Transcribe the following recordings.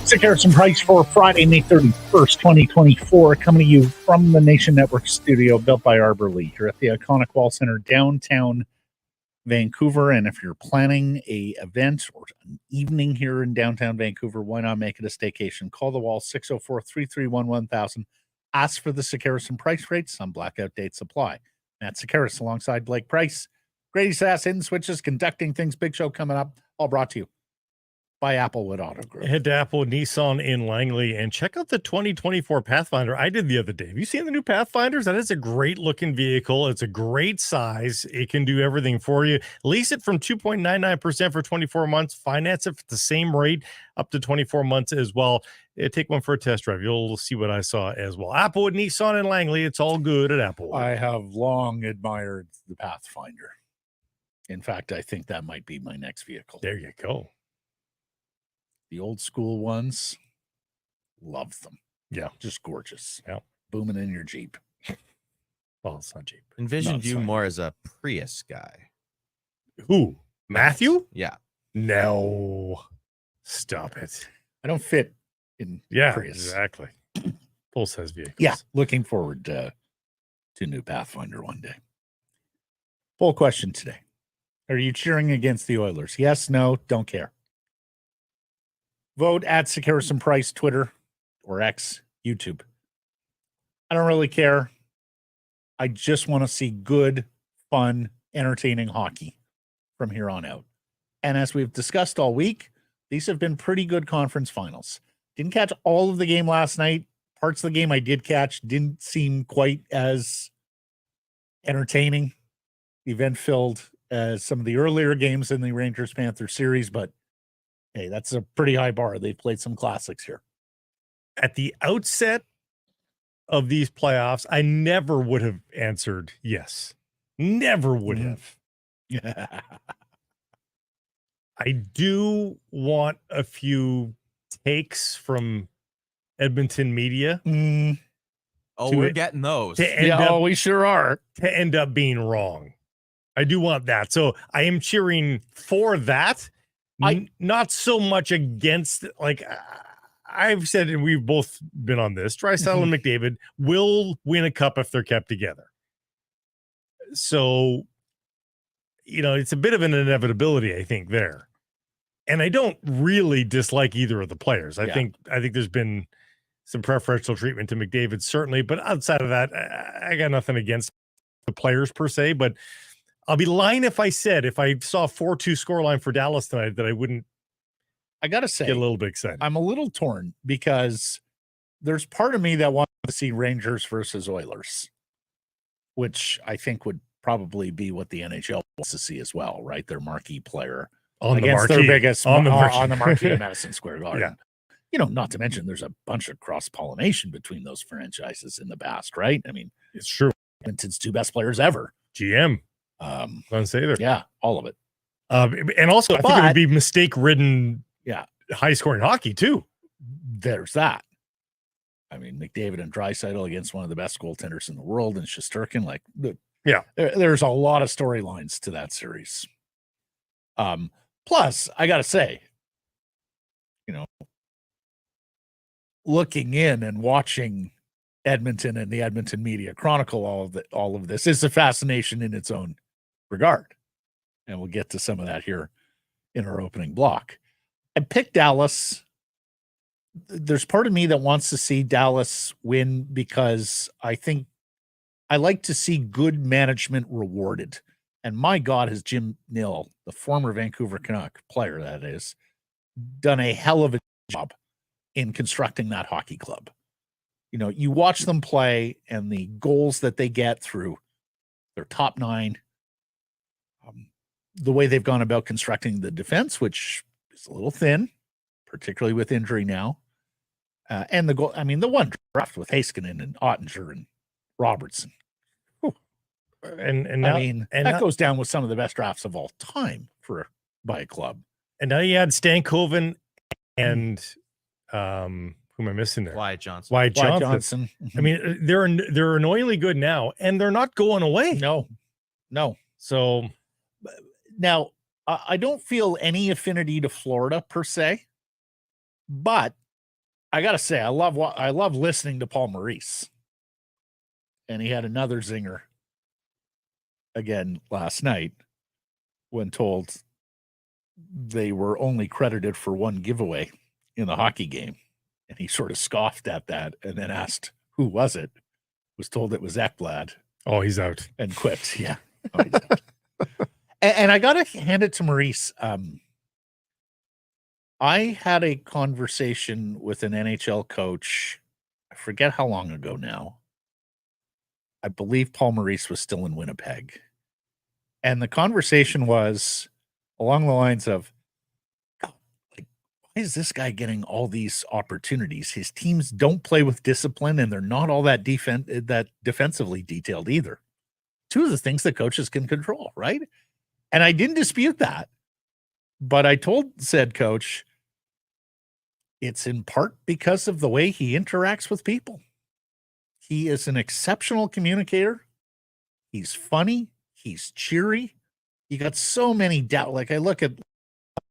Sekeres Price for Friday, May 31st, 2024, coming to you from the Nation Network studio built by Arbor Lee here at the iconic Wall Center, downtown Vancouver. And if you're planning a event or an evening here in downtown Vancouver, why not make it a staycation? Call the Wall, 604-331-1000. Ask for the Sekeres Price rates. Some blackout dates apply. Matt Sekeres alongside Blake Price. Grady Sass, Hidden Switches, conducting things. Big show coming up. All brought to you by Applewood Auto Group. Head to Applewood Nissan in Langley and check out the 2024 Pathfinder I did the other day. Have you seen the new Pathfinders? That is a great looking vehicle. It's a great size. It can do everything for you. Lease it from 2.99% for 24 months. Finance it for the same rate up to 24 months as well. Take one for a test drive. You'll see what I saw as well. Applewood Nissan in Langley. It's all good at Applewood. I have long admired the Pathfinder. In fact, I think that might be my next vehicle. There you go. The old school ones, love them. Yeah. Just gorgeous. Yeah. Booming in your Jeep. Well, it's not Jeep. Envisioned you more as a Prius guy. Who? Matthew? Yeah. No. Stop it. I don't fit in Prius. Exactly. Full size vehicles. Yeah. Looking forward to new Pathfinder one day. Poll question today. Are you cheering against the Oilers? Yes, no, don't care. Vote at Sekeres Price, Twitter or X, YouTube. I don't really care. I just want to see good, fun, entertaining hockey from here on out. And as we've discussed all week, these have been pretty good conference finals. Didn't catch all of the game last night. Parts of the game I did catch didn't seem quite as entertaining, event-filled as some of the earlier games in the Rangers-Panthers series, but hey, that's a pretty high bar. They've played some classics here. At the outset of these playoffs, I never would have answered yes. Never would have. Yeah. I do want a few takes from Edmonton media. Oh, we're getting those. We sure are. To end up being wrong. I do want that. So I am cheering for that. Not so much against, like I've said, and we've both been on this, Draisaitl and McDavid will win a cup if they're kept together. So, it's a bit of an inevitability, I think, there. And I don't really dislike either of the players. I think there's been some preferential treatment to McDavid, certainly. But outside of that, I got nothing against the players per se, but I'll be lying if I said if I saw a 4-2 scoreline for Dallas tonight that I wouldn't. I got to say, get a little bit excited. I'm a little torn because there's part of me that wants to see Rangers versus Oilers, which I think would probably be what the NHL wants to see as well, right? Their marquee player against their biggest on the marquee in Madison Square Garden. Yeah. Not to mention there's a bunch of cross-pollination between those franchises in the past, right? I mean, it's true. Edmonton's two best players ever. GM. Don't say either. Yeah, all of it. And also, I think it would be mistake-ridden, high-scoring hockey too. There's that. I mean, McDavid and Draisaitl against one of the best goaltenders in the world, and Shesterkin. There's a lot of storylines to that series. Plus, I gotta say, looking in and watching Edmonton and the Edmonton media chronicle all of this is a fascination in its own regard. And we'll get to some of that here in our opening block. I picked Dallas. There's part of me that wants to see Dallas win because I think I like to see good management rewarded. And my God, has Jim Nill, the former Vancouver Canuck player that is, done a hell of a job in constructing that hockey club. You watch them play and the goals that they get through their top nine, the way they've gone about constructing the defense, which is a little thin, particularly with injury now. And the goal, the one draft with Heiskanen and Ottinger and Robertson. And that goes down with some of the best drafts of all time by a club. And now you add Stankoven and who am I missing there? Wyatt Johnson. Wyatt Johnson. I mean, they're annoyingly good now, and they're not going away. No. So now I don't feel any affinity to Florida per se, but I gotta say, I love listening to Paul Maurice, and he had another zinger again last night when told they were only credited for one giveaway in the hockey game, and he sort of scoffed at that, and then asked who was it. Was told it was Ekblad. Oh, he's out and quit. Yeah, oh, he's out. And I gotta hand it to Maurice. I had a conversation with an NHL coach. I forget how long ago now. I believe Paul Maurice was still in Winnipeg. And the conversation was along the lines of, "God, like, why is this guy getting all these opportunities? His teams don't play with discipline, and they're not all that defensively detailed either." Two of the things that coaches can control, right? And I didn't dispute that. But I told said coach, it's in part because of the way he interacts with people. He is an exceptional communicator. He's funny. He's cheery. You got so many doubt. Like I look at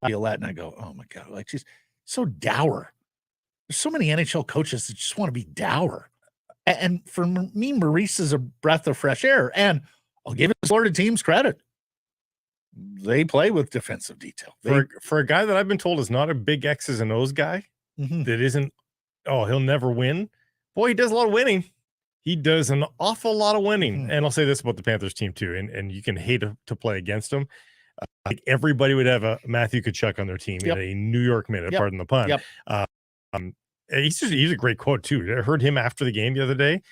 Violette and I go, oh my God, like she's so dour. There's so many NHL coaches that just want to be dour. And for me, Maurice is a breath of fresh air. And I'll give his Florida teams credit. They play with defensive detail. For a guy that I've been told is not a big X's and O's guy, that isn't, he'll never win. Boy, he does a lot of winning. He does an awful lot of winning. And I'll say this about the Panthers team too, and you can hate to play against them. Like everybody would have a Matthew Tkachuk on their team in a New York minute, pardon the pun. He's a great quote too. I heard him after the game the other day.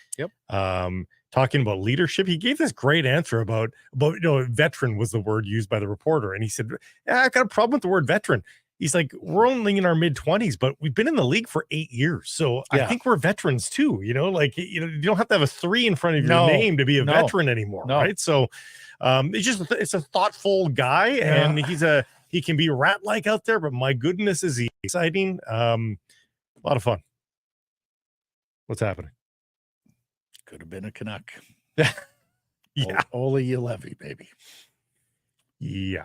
Talking about leadership. He gave this great answer about veteran was the word used by the reporter. And he said, I've got a problem with the word veteran. He's like, we're only in our mid-20s, but we've been in the league for 8 years. So I think we're veterans too, you don't have to have a 3 in front of your name to be a veteran anymore. Right. So it's a thoughtful guy, and he can be rat-like out there, but my goodness, is he exciting. A lot of fun. What's happening? Could have been a Canuck. Yeah. Ole Yelevi, baby. Yeah.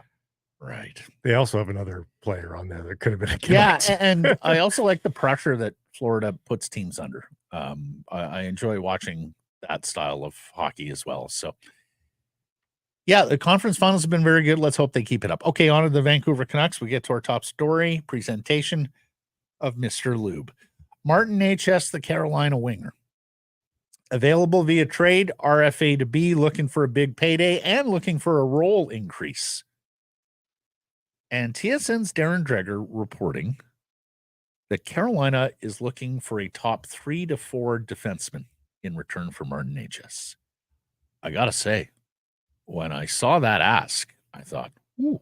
Right. They also have another player on there that could have been a Canuck. Yeah, and I also like the pressure that Florida puts teams under. I enjoy watching that style of hockey as well. So, yeah, the conference finals have been very good. Let's hope they keep it up. Okay, on to the Vancouver Canucks. We get to our top story, presentation of Mr. Lube. Martin Necas, the Carolina winger. Available via trade, RFA to be, looking for a big payday and looking for a role increase. And TSN's Darren Dreger reporting that Carolina is looking for a top 3 to 4 defenseman in return for Martin Necas. I got to say, when I saw that ask, I thought, ooh,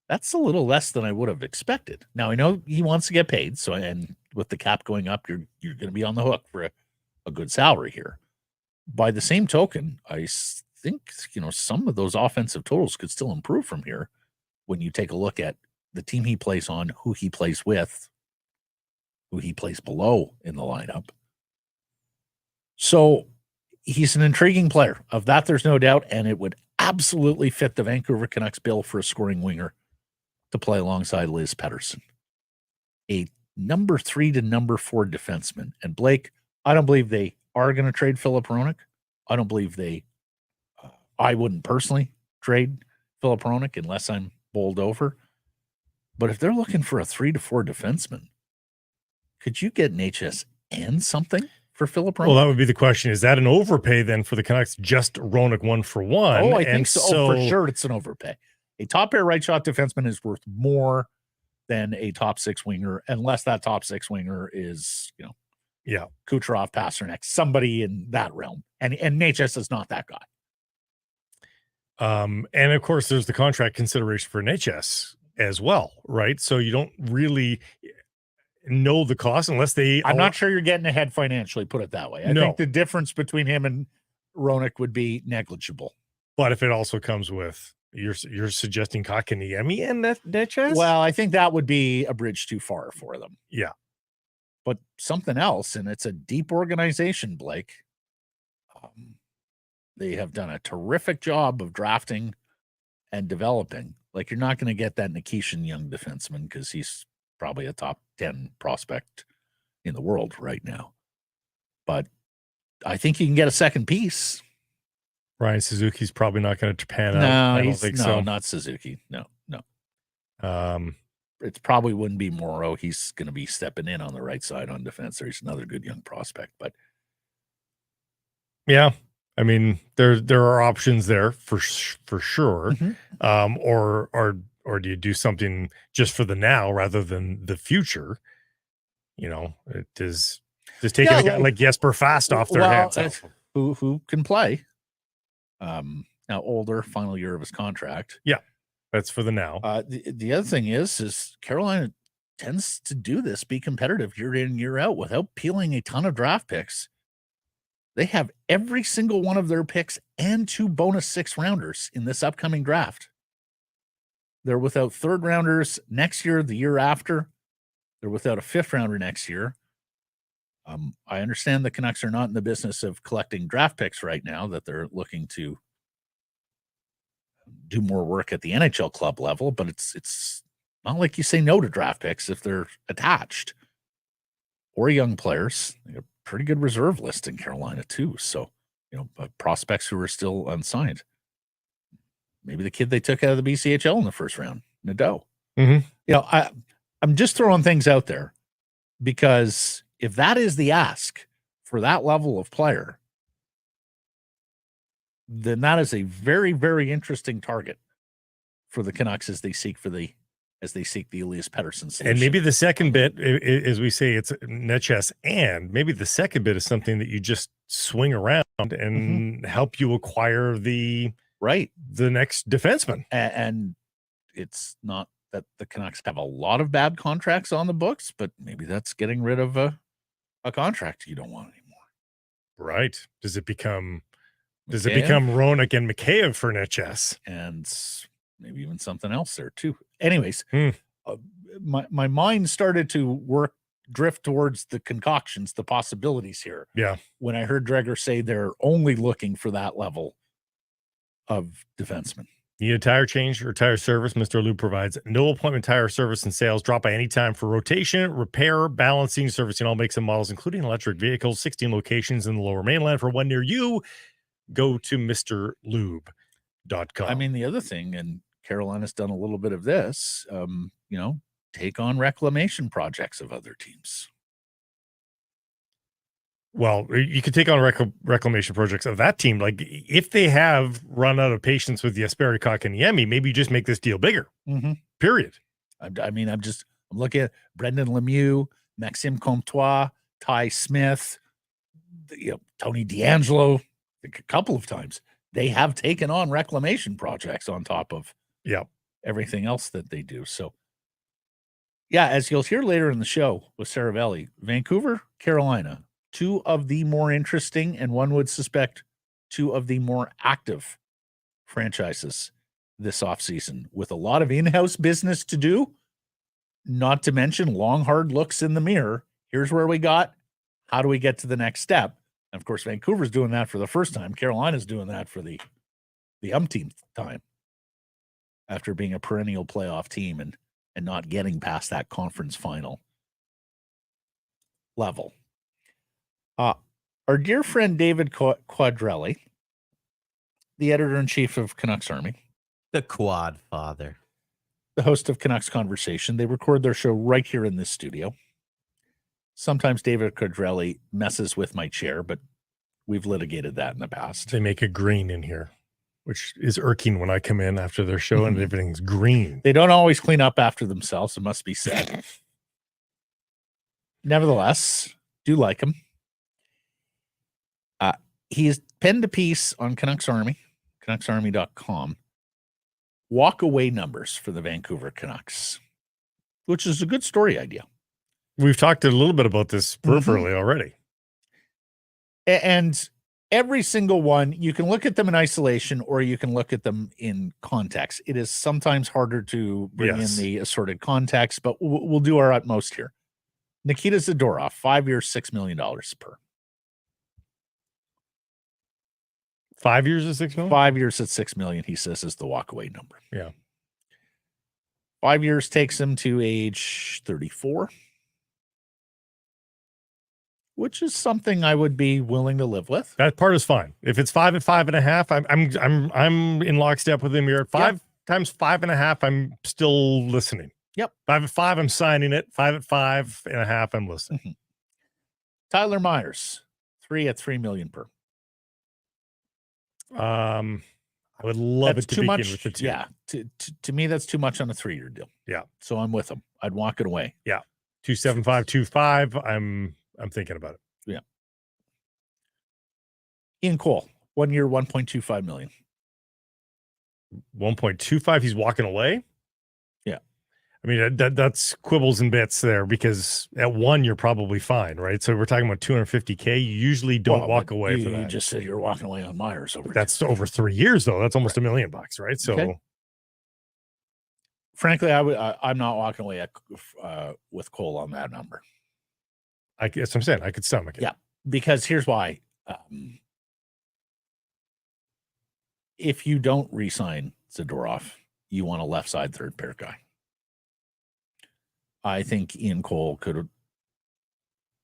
that's a little less than I would have expected. Now, I know he wants to get paid, so and with the cap going up, you're going to be on the hook for a good salary here. By the same token, I think, some of those offensive totals could still improve from here when you take a look at the team he plays on, who he plays with, who he plays below in the lineup. So he's an intriguing player. Of that, there's no doubt, and it would absolutely fit the Vancouver Canucks bill for a scoring winger to play alongside Elias Pettersson. A number 3 to number 4 defenseman. And Blake, I don't believe they are going to trade Filip Hronek. I don't believe I wouldn't personally trade Filip Hronek unless I'm bowled over. But if they're looking for a 3 to 4 defenseman, could you get Necas and something for Filip Hronek? Well, that would be the question. Is that an overpay then for the Canucks, just Hronek 1 for 1? Oh, I think so. For sure, it's an overpay. A top pair right shot defenseman is worth more than a top 6 winger, unless that top 6 winger is, Kucherov, Pasternak, somebody in that realm. And Necas is not that guy. And of course, there's the contract consideration for Necas as well, right? So you don't really know the cost unless I'm not sure you're getting ahead financially, put it that way. I think the difference between him and Hronek would be negligible. But if it also comes with, you're suggesting Kotkaniemi and Necas? Well, I think that would be a bridge too far for them. Yeah. But something else, and it's a deep organization, Blake. They have done a terrific job of drafting and developing. Like, you're not going to get that Nikishin young defenseman because he's probably a top 10 prospect in the world right now. But I think you can get a second piece. Ryan Suzuki's probably not going to pan out. No, I don't think so. Not Suzuki. No. Um, It probably wouldn't be Morrow. He's going to be stepping in on the right side on defense. There's another good young prospect, but yeah, I mean, there are options there for sure. Or do you do something just for the now rather than the future? It is just taking a guy like Jesper Fast off their hands. Who can play? Now older, final year of his contract. Yeah, that's for the now. The other thing is Carolina tends to do this, be competitive year in, year out without peeling a ton of draft picks. They have every single one of their picks and 2 bonus 6-rounders in this upcoming draft. They're without 3rd-rounders next year, the year after. They're without a 5th-rounder next year. I understand the Canucks are not in the business of collecting draft picks right now, that they're looking to do more work at the NHL club level, but it's not like you say no to draft picks if they're attached or young players. They have a pretty good reserve list in Carolina too. So, prospects who are still unsigned. Maybe the kid they took out of the BCHL in the first round, Nadeau. Mm-hmm. I'm just throwing things out there because if that is the ask for that level of player, then that is a very, very interesting target for the Canucks as they seek the Elias Pettersson solution. And maybe the second bit, as we say, it's Necas, and maybe the second bit is something that you just swing around and help you acquire the next defenseman. And it's not that the Canucks have a lot of bad contracts on the books, but maybe that's getting rid of a contract you don't want anymore. Right. Does it become Hronek and Mikheyev for Necas? And maybe even something else there too. Anyways, my mind started to drift towards the concoctions, the possibilities here. Yeah. When I heard Dreger say they're only looking for that level of defenseman. Need a tire change or tire service? Mr. Lube provides no appointment tire service and sales. Drop by anytime for rotation, repair, balancing, servicing all makes and models, including electric vehicles. 16 locations in the Lower Mainland. For one near you, go to MrLube.com. I mean, the other thing, and Carolina's done a little bit of this, take on reclamation projects of other teams. Well, you could take on reclamation projects of that team. Like, if they have run out of patience with Jesperi Kotkaniemi, maybe you just make this deal bigger. Period. I'm looking at Brendan Lemieux, Maxime Comtois, Ty Smith, Tony D'Angelo, a couple of times. They have taken on reclamation projects on top of everything else that they do. So, as you'll hear later in the show with Seravalli, Vancouver, Carolina, 2 of the more interesting, and one would suspect 2 of the more active franchises this offseason, with a lot of in-house business to do, not to mention long, hard looks in the mirror. Here's where we got. How do we get to the next step? And of course, Vancouver's doing that for the first time. Carolina's doing that for the umpteenth time after being a perennial playoff team and not getting past that conference final level. Our dear friend David Quadrelli, the editor-in-chief of Canucks Army, the Quad Father, the host of Canucks Conversation, they record their show right here in this studio. Sometimes David Quadrelli messes with my chair, but we've litigated that in the past. They make a green in here, which is irking when I come in after their show and everything's green. They don't always clean up after themselves, it must be said. Nevertheless, do like him. He has penned a piece on Canucks Army, CanucksArmy.com, walk-away numbers for the Vancouver Canucks, which is a good story idea. We've talked a little bit about this peripherally already. And every single one, you can look at them in isolation or you can look at them in context. It is sometimes harder to bring in the assorted context, but we'll do our utmost here. Nikita Zadorov, 5 years, $6 million per. 5 years at $6 million? 5 years at $6 million, he says, is the walkaway number. Yeah. 5 years takes him to age 34, which is something I would be willing to live with. That part is fine. If it's 5 at 5.5, I'm in lockstep with him here. At 5 times 5.5, I'm still listening. Yep. 5 at 5, I'm signing it. 5 at 5.5, I'm listening. Mm-hmm. Tyler Myers, 3 at $3 million per. I would love it to begin with the 2. Yeah, to me, that's too much on a 3-year deal. Yeah. So I'm with him. I'd walk it away. Yeah. 2.75, 2.5. I'm thinking about it. Yeah. Ian Cole, 1 year, $1.25 million. 1.25. He's walking away. Yeah. I mean, that's quibbles and bits there, because at 1, you're probably fine, right? So we're talking about $250K. You usually don't walk away for that. You just said you're walking away on Myers over. That's over 3 years, though. That's almost $1 million, right? So, okay. Frankly, I'm not walking away with Cole on that number. I guess I'm saying I could stomach it. Yeah, because here's why. If you don't re-sign Zadorov, you want a left side third pair guy. I think Ian Cole could,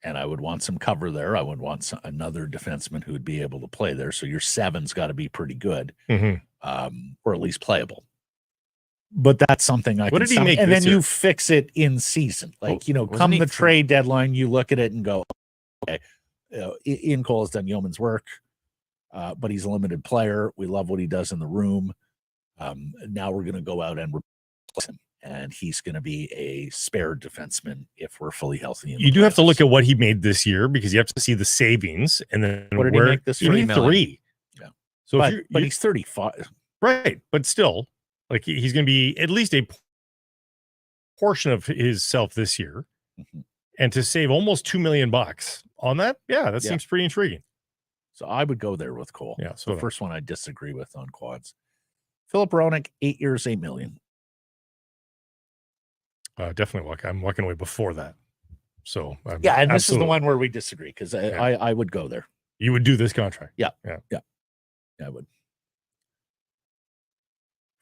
and I would want some cover there. I would want another defenseman who would be able to play there. So your 7's got to be pretty good, or at least playable. But that's something I. What can did he make? And then year? you fix it in season, like come the trade deadline, you look at it and go, okay, Ian Cole has done yeoman's work, but he's a limited player. We love what he does in the room. Now we're going to go out and replace him, and he's going to be a spare defenseman if we're fully healthy. You do have to look at what he made this year, because you have to see the savings, and then what did he make this year? 3. Yeah. So, but he's 35, right? But still, like, he's going to be at least a portion of his self this year, and to save almost $2 million on that, that seems pretty intriguing. So I would go there with Cole. Yeah. So the first one I disagree with on quads. Filip Hronek, 8 years, $8 million. Definitely I'm walking away before that. So and this is the one where we disagree, because I would go there. You would do this contract? Yeah, I would.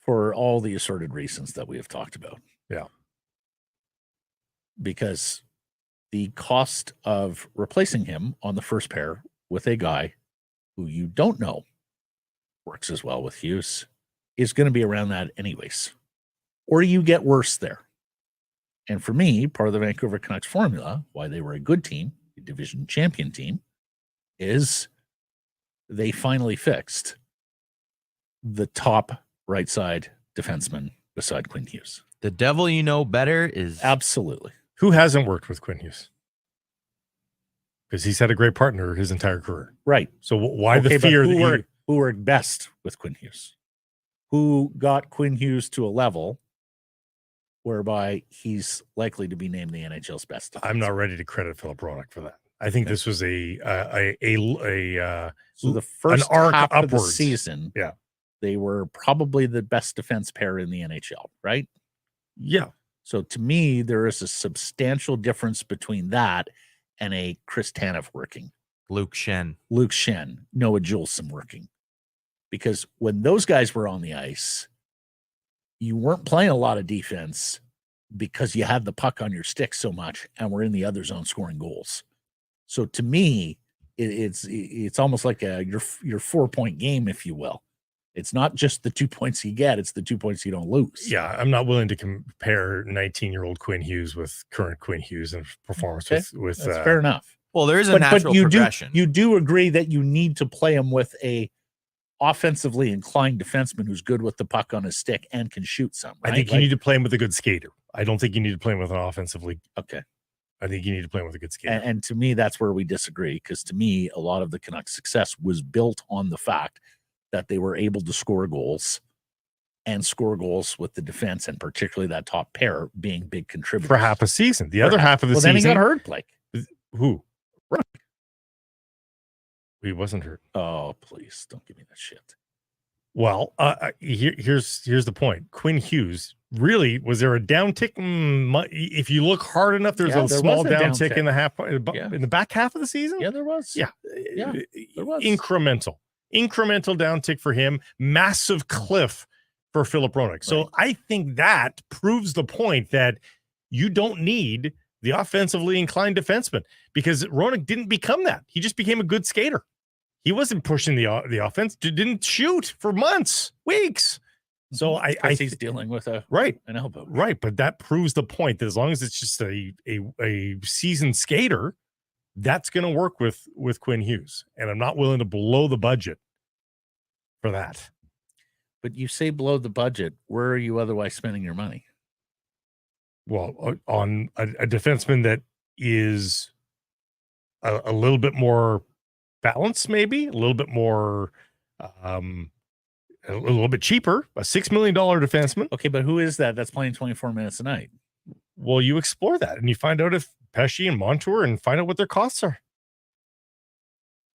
For all the assorted reasons that we have talked about. Yeah. Because the cost of replacing him on the first pair with a guy who you don't know works as well with Hughes is going to be around that anyways. Or you get worse there. And for me, part of the Vancouver Canucks formula, why they were a good team, a division champion team, is they finally fixed the top right side defenseman beside Quinn Hughes. The devil you know better is... Absolutely. Who hasn't worked with Quinn Hughes? Because he's had a great partner his entire career. Right. So why the fear that who worked best with Quinn Hughes? Who got Quinn Hughes to a level whereby he's likely to be named the NHL's best defenseman? I'm not ready to credit Filip Hronek for that. I think this was so the first arc half upwards of the season, they were probably the best defense pair in the NHL, right? Yeah. So to me, there is a substantial difference between that and a Chris Tanev working. Luke Shen, Noah Juleson working. Because when those guys were on the ice, you weren't playing a lot of defense because you had the puck on your stick so much and were in the other zone scoring goals. So to me, it's almost like your 4-point game, if you will. It's not just the 2 points you get, it's the 2 points you don't lose. Yeah, I'm not willing to compare 19-year-old Quinn Hughes with current Quinn Hughes and performance with That's fair enough. Well, there is a natural progression. You do agree that you need to play him with a offensively inclined defenseman who's good with the puck on his stick and can shoot some, right? I think you need to play him with a good skater. I don't think you need to play him with an offensively. Okay. I think you need to play him with a good skater. And to me, that's where we disagree, because to me, a lot of the Canucks' success was built on the fact that they were able to score goals with the defense, and particularly that top pair being big contributors. For half a season. The other half of the season. Then he got hurt, Blake. Who? Right. He wasn't hurt. Oh, please don't give me that shit. Well, here's the point. Quinn Hughes, really, was there a downtick? If you look hard enough, there's a small downtick in the in the back half of the season. Yeah, there was. Yeah, there was. Incremental downtick for him. Massive cliff for Filip Hronek. Right. So I think that proves the point that you don't need the offensively inclined defenseman, because Hronek didn't become that. He just became a good skater. He wasn't pushing the offense, didn't shoot for months, weeks. So I he's dealing with an elbow. Right. But that proves the point that as long as it's just a seasoned skater, that's going to work with Quinn Hughes. And I'm not willing to blow the budget for that. But you say below the budget. Where are you otherwise spending your money? Well, on a defenseman that is a little bit more balanced, maybe a little bit more, a little bit cheaper, a $6 million defenseman. Okay, but who is that that's playing 24 minutes a night? Well, you explore that and you find out if Pesce and Montour, and find out what their costs are.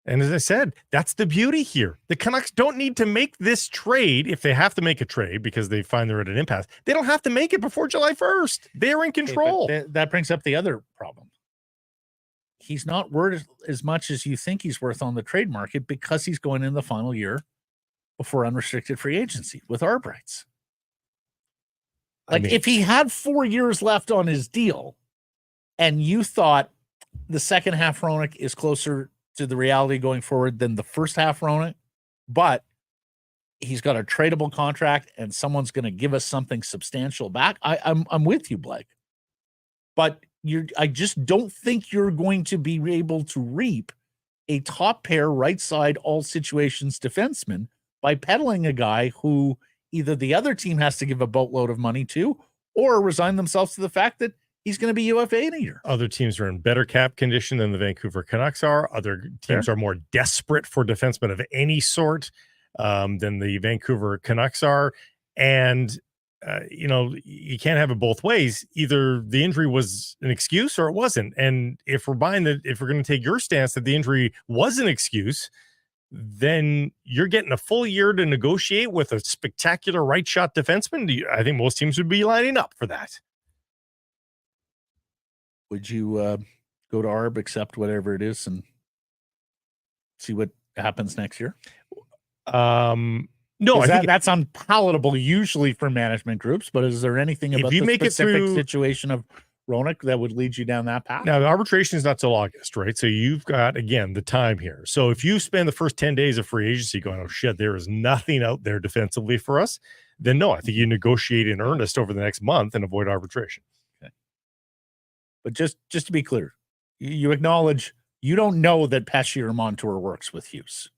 And as I said, that's the beauty here. The Canucks don't need to make this trade if they have to make a trade because they find they're at an impasse. They don't have to make it before July 1st. They're in control. Okay, that brings up the other problem. He's not worth as much as you think he's worth on the trade market because he's going in the final year before unrestricted free agency with arb rights. If he had 4 years left on his deal and you thought the second half Hronek is closer to the reality going forward than the first half Hronek, but he's got a tradable contract and someone's going to give us something substantial back, I'm with you, Blake. But I just don't think you're going to be able to reap a top pair right side all situations defenseman by peddling a guy who either the other team has to give a boatload of money to or resign themselves to the fact that he's going to be UFA in a year. Other teams are in better cap condition than the Vancouver Canucks are. Other teams are more desperate for defensemen of any sort than the Vancouver Canucks are. And, you can't have it both ways. Either the injury was an excuse or it wasn't. And if we're going to take your stance that the injury was an excuse, then you're getting a full year to negotiate with a spectacular right shot defenseman. I think most teams would be lining up for that. Would you go to ARB, accept whatever it is, and see what happens next year? No, I think that's unpalatable usually for management groups. But is there anything about the specific situation of Hronek that would lead you down that path? Now, the arbitration is not till August, right? So you've got, again, the time here. So if you spend the first 10 days of free agency going, oh, shit, there is nothing out there defensively for us, then no, I think you negotiate in earnest over the next month and avoid arbitration. But just to be clear, you acknowledge you don't know that Pesce or Montour works with Hughes.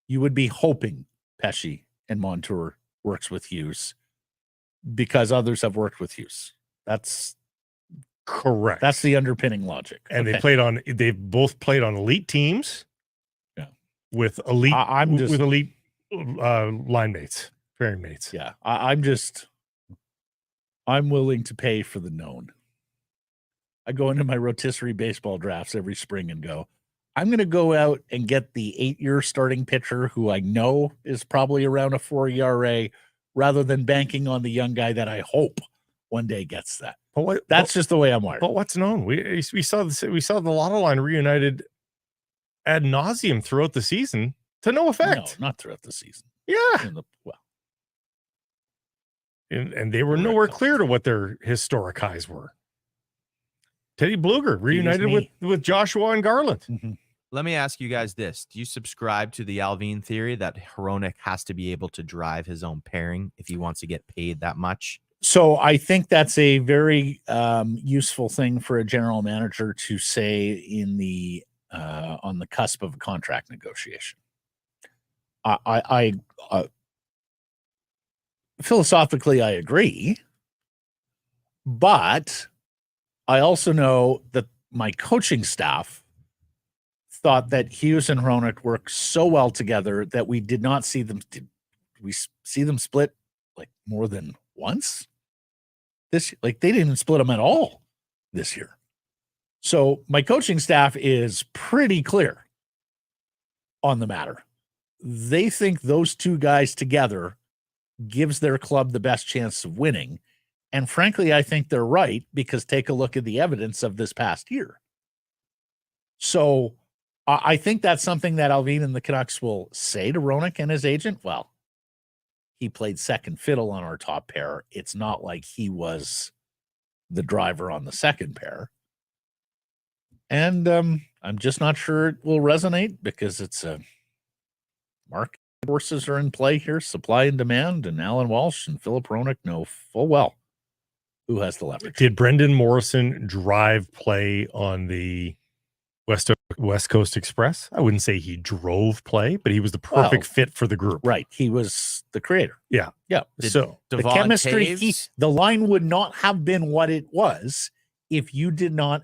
You would be hoping Pesce and Montour works with Hughes because others have worked with Hughes. That's correct. That's the underpinning logic. And they've both played on elite teams. Yeah. With elite line mates, pairing mates. Yeah. I'm willing to pay for the known. I go into my rotisserie baseball drafts every spring and go, I'm going to go out and get the 8-year starting pitcher who I know is probably around a 4 ERA rather than banking on the young guy that I hope one day gets that. That's just the way I'm wired. But what's known? We saw the lotto line reunited ad nauseum throughout the season to no effect. No, not throughout the season. Yeah. And they were nowhere clear to what their historic highs were. Teddy Bluger reunited with Joshua and Garland. Mm-hmm. Let me ask you guys this. Do you subscribe to the Alvin theory that Hronek has to be able to drive his own pairing if he wants to get paid that much? So I think that's a very useful thing for a general manager to say in the on the cusp of a contract negotiation. I philosophically, I agree, but I also know that my coaching staff thought that Hughes and Hronek work so well together that we did not see them. Did we see them split like more than once this year? Like they didn't split them at all this year. So my coaching staff is pretty clear on the matter. They think those two guys together gives their club the best chance of winning. And frankly, I think they're right because take a look at the evidence of this past year. So I think that's something that Alvin and the Canucks will say to Hronek and his agent. Well, he played second fiddle on our top pair. It's not like he was the driver on the second pair. And I'm just not sure it will resonate because it's a market forces are in play here, supply and demand, and Alan Walsh and Filip Hronek know full well who has the leverage. Did Brendan Morrison drive play on the West Coast Express? I wouldn't say he drove play, but he was the perfect fit for the group. Right. He was the creator. Yeah. Yeah. So the chemistry, the line would not have been what it was if you did not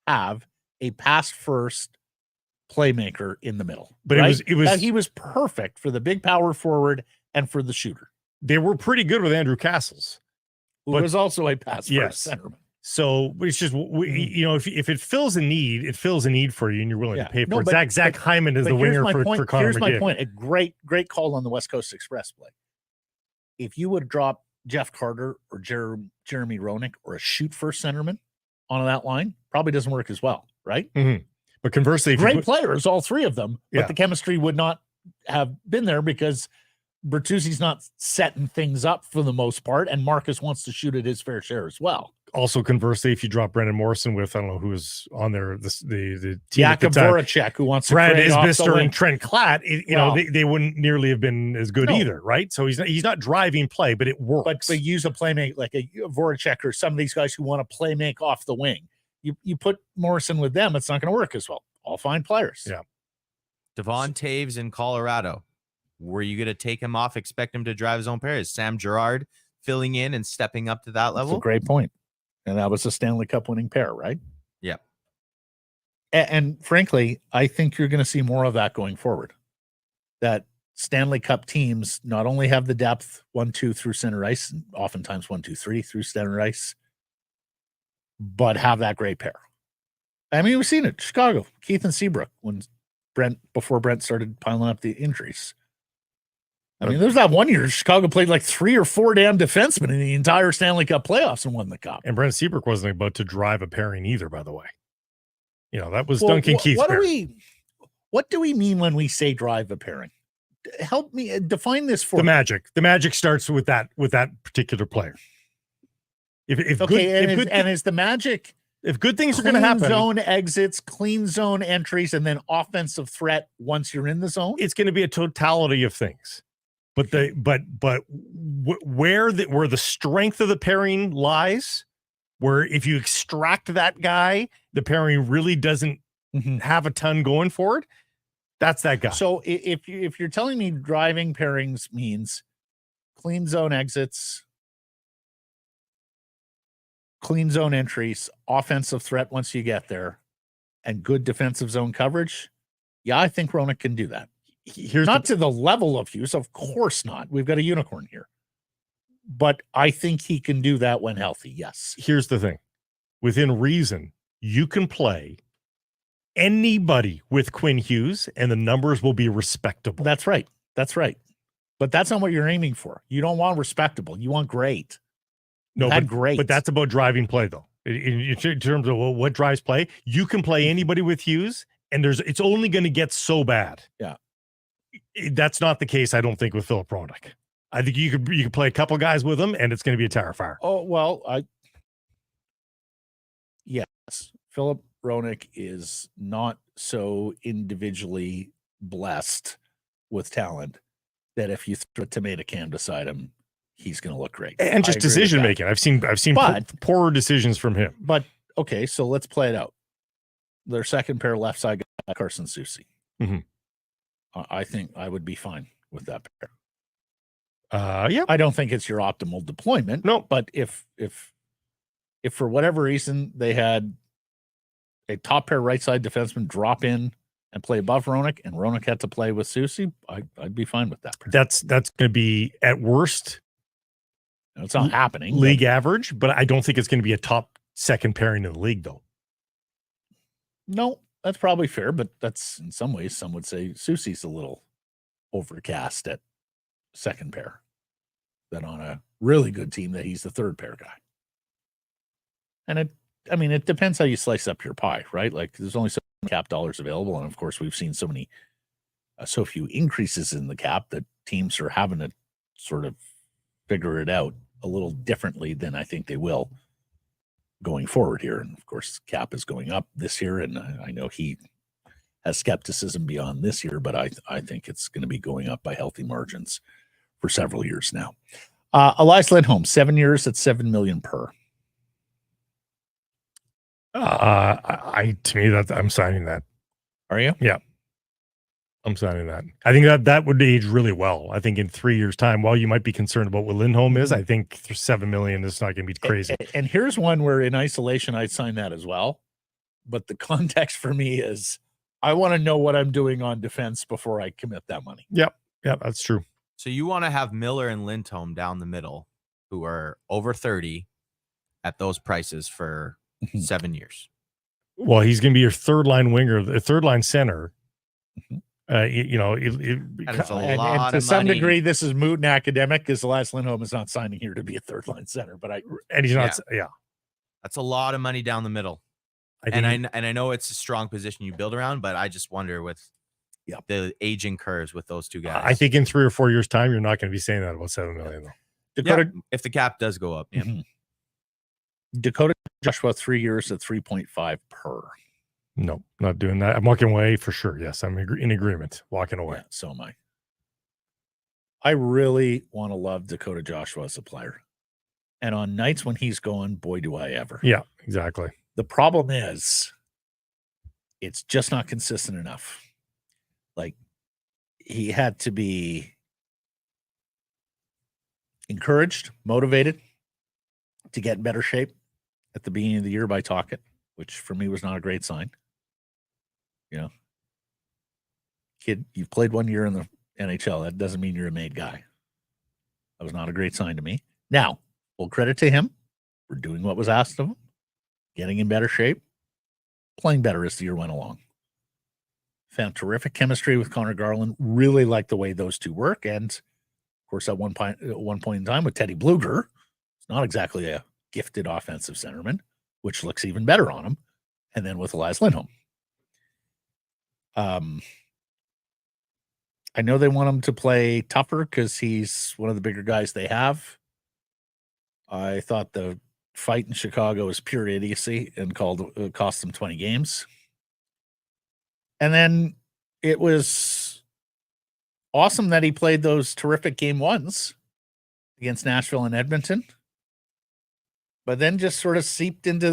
have a pass first playmaker in the middle. But right? he was perfect for the big power forward and for the shooter. They were pretty good with Andrew Castles, who was also a pass first centerman. So it's just, if it fills a need, it fills a need for you and you're willing to pay for it. Zach Hyman is the winger for Connor Here's McDavid. my point. A great call on the West Coast Express play. If you would drop Jeff Carter or Jeremy Hronek or a shoot first centerman on that line, probably doesn't work as well, right? Mm-hmm. But conversely, great players, all three of them, but the chemistry would not have been there because Bertuzzi's not setting things up for the most part, and Marcus wants to shoot at his fair share as well. Also, conversely, if you drop Brendan Morrison with, I don't know who was on there, the team Jakub Voracek, who wants to Brad Isbister and Trent Klatt, they wouldn't nearly have been as good either, right? So he's not driving play, but it works. But use a playmate like a Voracek or some of these guys who want to play make off the wing. You put Morrison with them, it's not going to work as well. All fine players. Yeah. Devon Taves in Colorado. Were you going to take him off, expect him to drive his own pair? Is Sam Girard filling in and stepping up to that level? That's a great point. And that was a Stanley Cup winning pair, right? Yeah. And frankly, I think you're going to see more of that going forward. That Stanley Cup teams not only have the depth 1-2 through center ice, and oftentimes 1-2-3 through center ice, but have that great pair. I mean, we've seen it. Chicago, Keith and Seabrook, before Brent started piling up the injuries. I mean, there's that one year Chicago played like 3 or 4 damn defensemen in the entire Stanley Cup playoffs and won the cup. And Brent Seabrook wasn't about to drive a pairing either, by the way. That was Duncan Keith's pairing. What do we mean when we say drive a pairing? Help me define this for the Magic. The Magic starts with that particular player. If the Magic, if good things are going to happen, zone exits, clean zone entries, and then offensive threat once you're in the zone, it's going to be a totality of things. But where the strength of the pairing lies, where if you extract that guy, the pairing really doesn't have a ton going for it. That's that guy. So if you're telling me driving pairings means clean zone exits, clean zone entries, offensive threat once you get there, and good defensive zone coverage, yeah, I think Hronek can do that. Here's not to the level of Hughes, of course not. We've got a unicorn here. But I think he can do that when healthy, yes. Here's the thing. Within reason, you can play anybody with Quinn Hughes, and the numbers will be respectable. That's right. But that's not what you're aiming for. You don't want respectable. You want great. No, but that's about driving play, though. In terms of what drives play, you can play anybody with Hughes, and it's only going to get so bad. Yeah. That's not the case, I don't think, with Filip Hronek. I think you could play a couple guys with him, and it's going to be a tire fire. Oh, well, yes. Filip Hronek is not so individually blessed with talent that if you throw a tomato can beside him, he's going to look great. And just decision making. I've seen poorer decisions from him. But okay, so let's play it out. Their second pair left side guy, Carson Soucy. Mm-hmm. I think I would be fine with that pair. Yeah. I don't think it's your optimal deployment. No, but if for whatever reason they had a top pair right side defenseman drop in and play above Hronek, and Hronek had to play with Soucy, I'd be fine with that. That's going to be at worst. It's not happening. League average, but I don't think it's going to be a top second pairing in the league, though. No, that's probably fair, but that's in some ways, some would say Soucy's a little overcast at second pair than on a really good team that he's the third pair guy. And it depends how you slice up your pie, right? Like there's only so many cap dollars available. And of course we've seen so few increases in the cap that teams are having to sort of figure it out a little differently than I think they will going forward here. And of course, cap is going up this year, and I know he has skepticism beyond this year, but I think it's going to be going up by healthy margins for several years now. Elias Lindholm, 7 years at $7 million per. To me, that I'm signing that. Are you? Yeah, I'm signing that. I think that would age really well. I think in 3 years' time, while you might be concerned about what Lindholm is, I think $7 million is not going to be crazy. And here's one where in isolation, I'd sign that as well. But the context for me is I want to know what I'm doing on defense before I commit that money. Yep, that's true. So you want to have Miller and Lindholm down the middle, who are over 30 at those prices for 7 years. Well, he's going to be your third line winger, the third line center. And to some degree, this is moot and academic because Elias Lindholm is not signing here to be a third line center. But he's not. Yeah, that's a lot of money down the middle. I know it's a strong position you build around, but I just wonder with the aging curves with those two guys. I think in 3 or 4 years' time, you're not going to be saying that about $7 million though. If the cap does go up, Dakota Joshua 3 years at 3.5 per. No, not doing that. I'm walking away for sure. Yes, I'm in agreement. Walking away. Yeah, so am I. I really want to love Dakota Joshua as a player. And on nights when he's going, boy, do I ever. Yeah, exactly. The problem is it's just not consistent enough. Like, he had to be encouraged, motivated to get in better shape at the beginning of the year by Tocchet, which for me was not a great sign. You know, kid, you've played 1 year in the NHL. That doesn't mean you're a made guy. That was not a great sign to me. Now, full credit to him for doing what was asked of him, getting in better shape, playing better as the year went along. Found terrific chemistry with Connor Garland. Really liked the way those two work. And of course, at one point in time with Teddy Bluger, it's not exactly a gifted offensive centerman, which looks even better on him. And then with Elias Lindholm. I know they want him to play tougher because he's one of the bigger guys they have. I thought the fight in Chicago was pure idiocy and cost them 20 games. And then it was awesome that he played those terrific game ones against Nashville and Edmonton, but then just sort of seeped into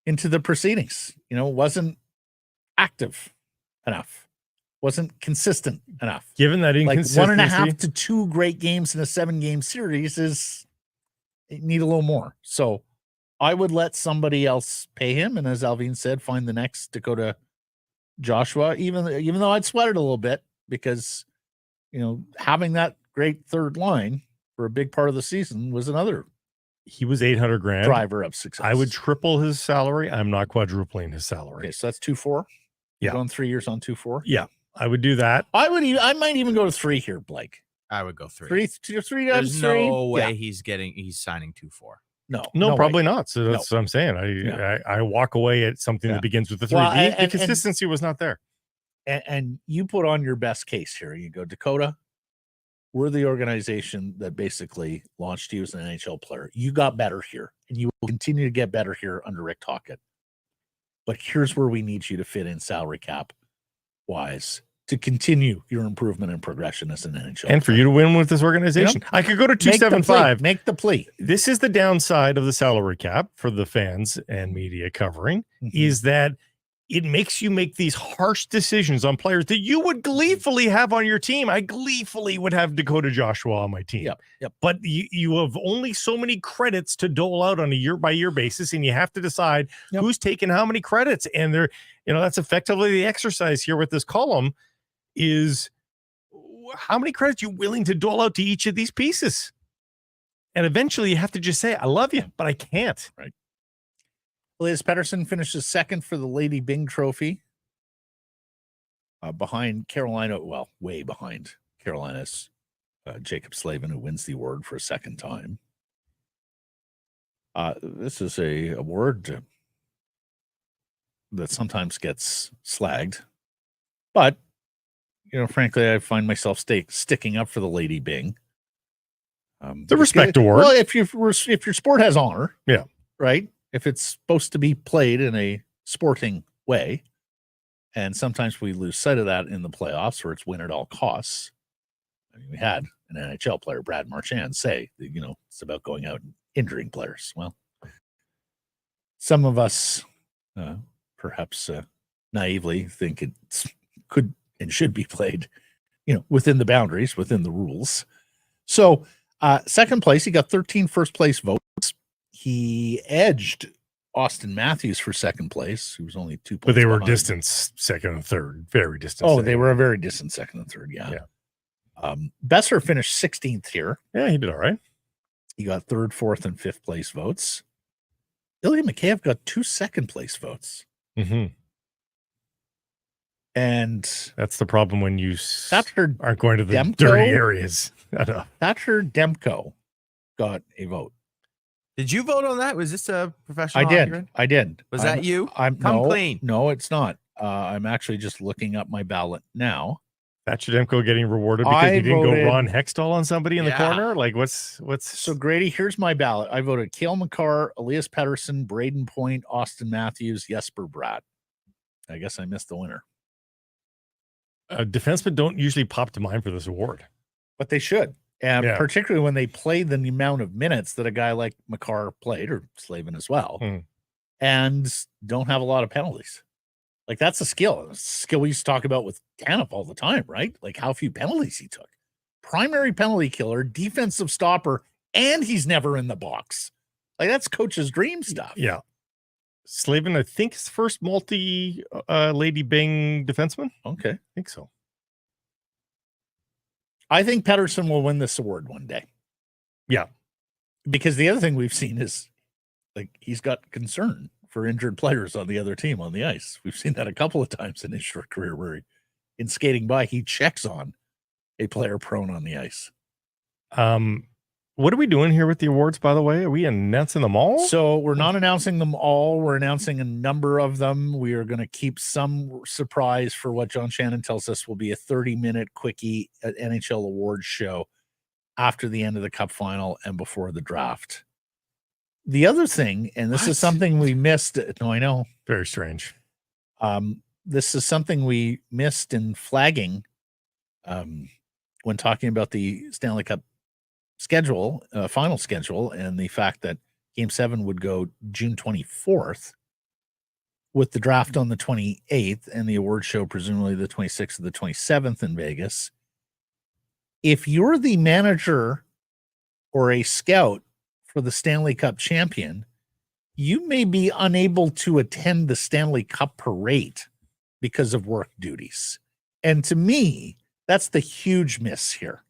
the proceedings. You know, wasn't active enough, wasn't consistent enough. Given that inconsistency, like 1.5 to 2 great games in a 7-game series need a little more. So I would let somebody else pay him, and as Alvin said, find the next Dakota Joshua. Even though I'd sweat it a little bit because, you know, having that great third line for a big part of the season was another. He was $800,000 driver of success. I would triple his salary. I'm not quadrupling his salary. Okay, so that's 2.4. Yeah, going 3 years on 2.4. Yeah, I would do that. I might even go to 3 here, Blake. I would go 3. 3 There's no way he's signing 2.4. No, probably way. not. So that's what I'm saying. I walk away at something that begins with the 3. The consistency was not there. And you put on your best case here. You go, Dakota, we're the organization that basically launched you as an NHL player. You got better here, and you will continue to get better here under Rick Tocchet. But here's where we need you to fit in salary cap wise to continue your improvement and progression as an NHL and for you to win with this organization. I could go to 275. Make the plea. This is the downside of the salary cap for the fans and media covering is that it makes you make these harsh decisions on players that you would gleefully have on your team. I gleefully would have Dakota Joshua on my team. Yep. But you have only so many credits to dole out on a year-by-year basis, and you have to decide who's taking how many credits. And that's effectively the exercise here with this column is how many credits you're willing to dole out to each of these pieces. And eventually you have to just say, I love you, but I can't. Right. Elias Pettersson finishes second for the Lady Byng trophy. Behind Carolina, well, way behind Carolina's Jacob Slavin, who wins the award for a second time. This is a award that sometimes gets slagged, but frankly, I find myself sticking up for the Lady Byng. The respect award. Well, if your sport has honor, yeah, right. If it's supposed to be played in a sporting way, and sometimes we lose sight of that in the playoffs, where it's win at all costs. I mean, we had an NHL player, Brad Marchand, say that, it's about going out and injuring players. Well, some of us, perhaps naively, think it could and should be played, within the boundaries, within the rules. So, second place, he got 13 first place votes. He edged Austin Matthews for second place, who was only 2 points. But they were behind. distance second and third, very distant. Oh, they were a very distant second and third. Yeah. Besser finished 16th here. Yeah, he did all right. He got third, fourth, and fifth place votes. Ilya Mikheyev got 2 second place votes. Mm-hmm. And that's the problem when you aren't going to the Demko, dirty areas. Thatcher Demko got a vote. Did you vote on that? Was this a professional? I did. Was that you? Come clean. No, it's not. I'm actually just looking up my ballot now. Thatcher Demko getting rewarded because he didn't go Ron Hextall on somebody in the corner? Like, what's... So, Grady, here's my ballot. I voted Cale Makar, Elias Pettersson, Braden Point, Austin Matthews, Jesper Bratt. I guess I missed the winner. Defensemen don't usually pop to mind for this award. But they should. And particularly when they play the amount of minutes that a guy like Makar played, or Slavin as well, and don't have a lot of penalties. Like, that's a skill. It's a skill we used to talk about with Tanev all the time, right? Like, how few penalties he took. Primary penalty killer, defensive stopper, and he's never in the box. Like, that's coach's dream stuff. Yeah. Slavin, I think, is the first Lady Byng defenseman. Okay. I think so. I think Pettersson will win this award one day. Yeah. Because the other thing we've seen is, like, he's got concern for injured players on the other team on the ice. We've seen that a couple of times in his short career where in skating by, he checks on a player prone on the ice. What are we doing here with the awards, by the way? Are we announcing them all? So we're not announcing them all. We're announcing a number of them. We are going to keep some surprise for what John Shannon tells us will be a 30-minute quickie at NHL awards show after the end of the Cup final and before the draft. The other thing, and this is something we missed. No, I know. Very strange. This is something we missed in flagging when talking about the Stanley Cup schedule, final schedule, and the fact that Game 7 would go June 24th with the draft on the 28th and the award show presumably the 26th or the 27th in Vegas. If you're the manager or a scout for the Stanley Cup champion, you may be unable to attend the Stanley Cup parade because of work duties. And to me, that's the huge miss here.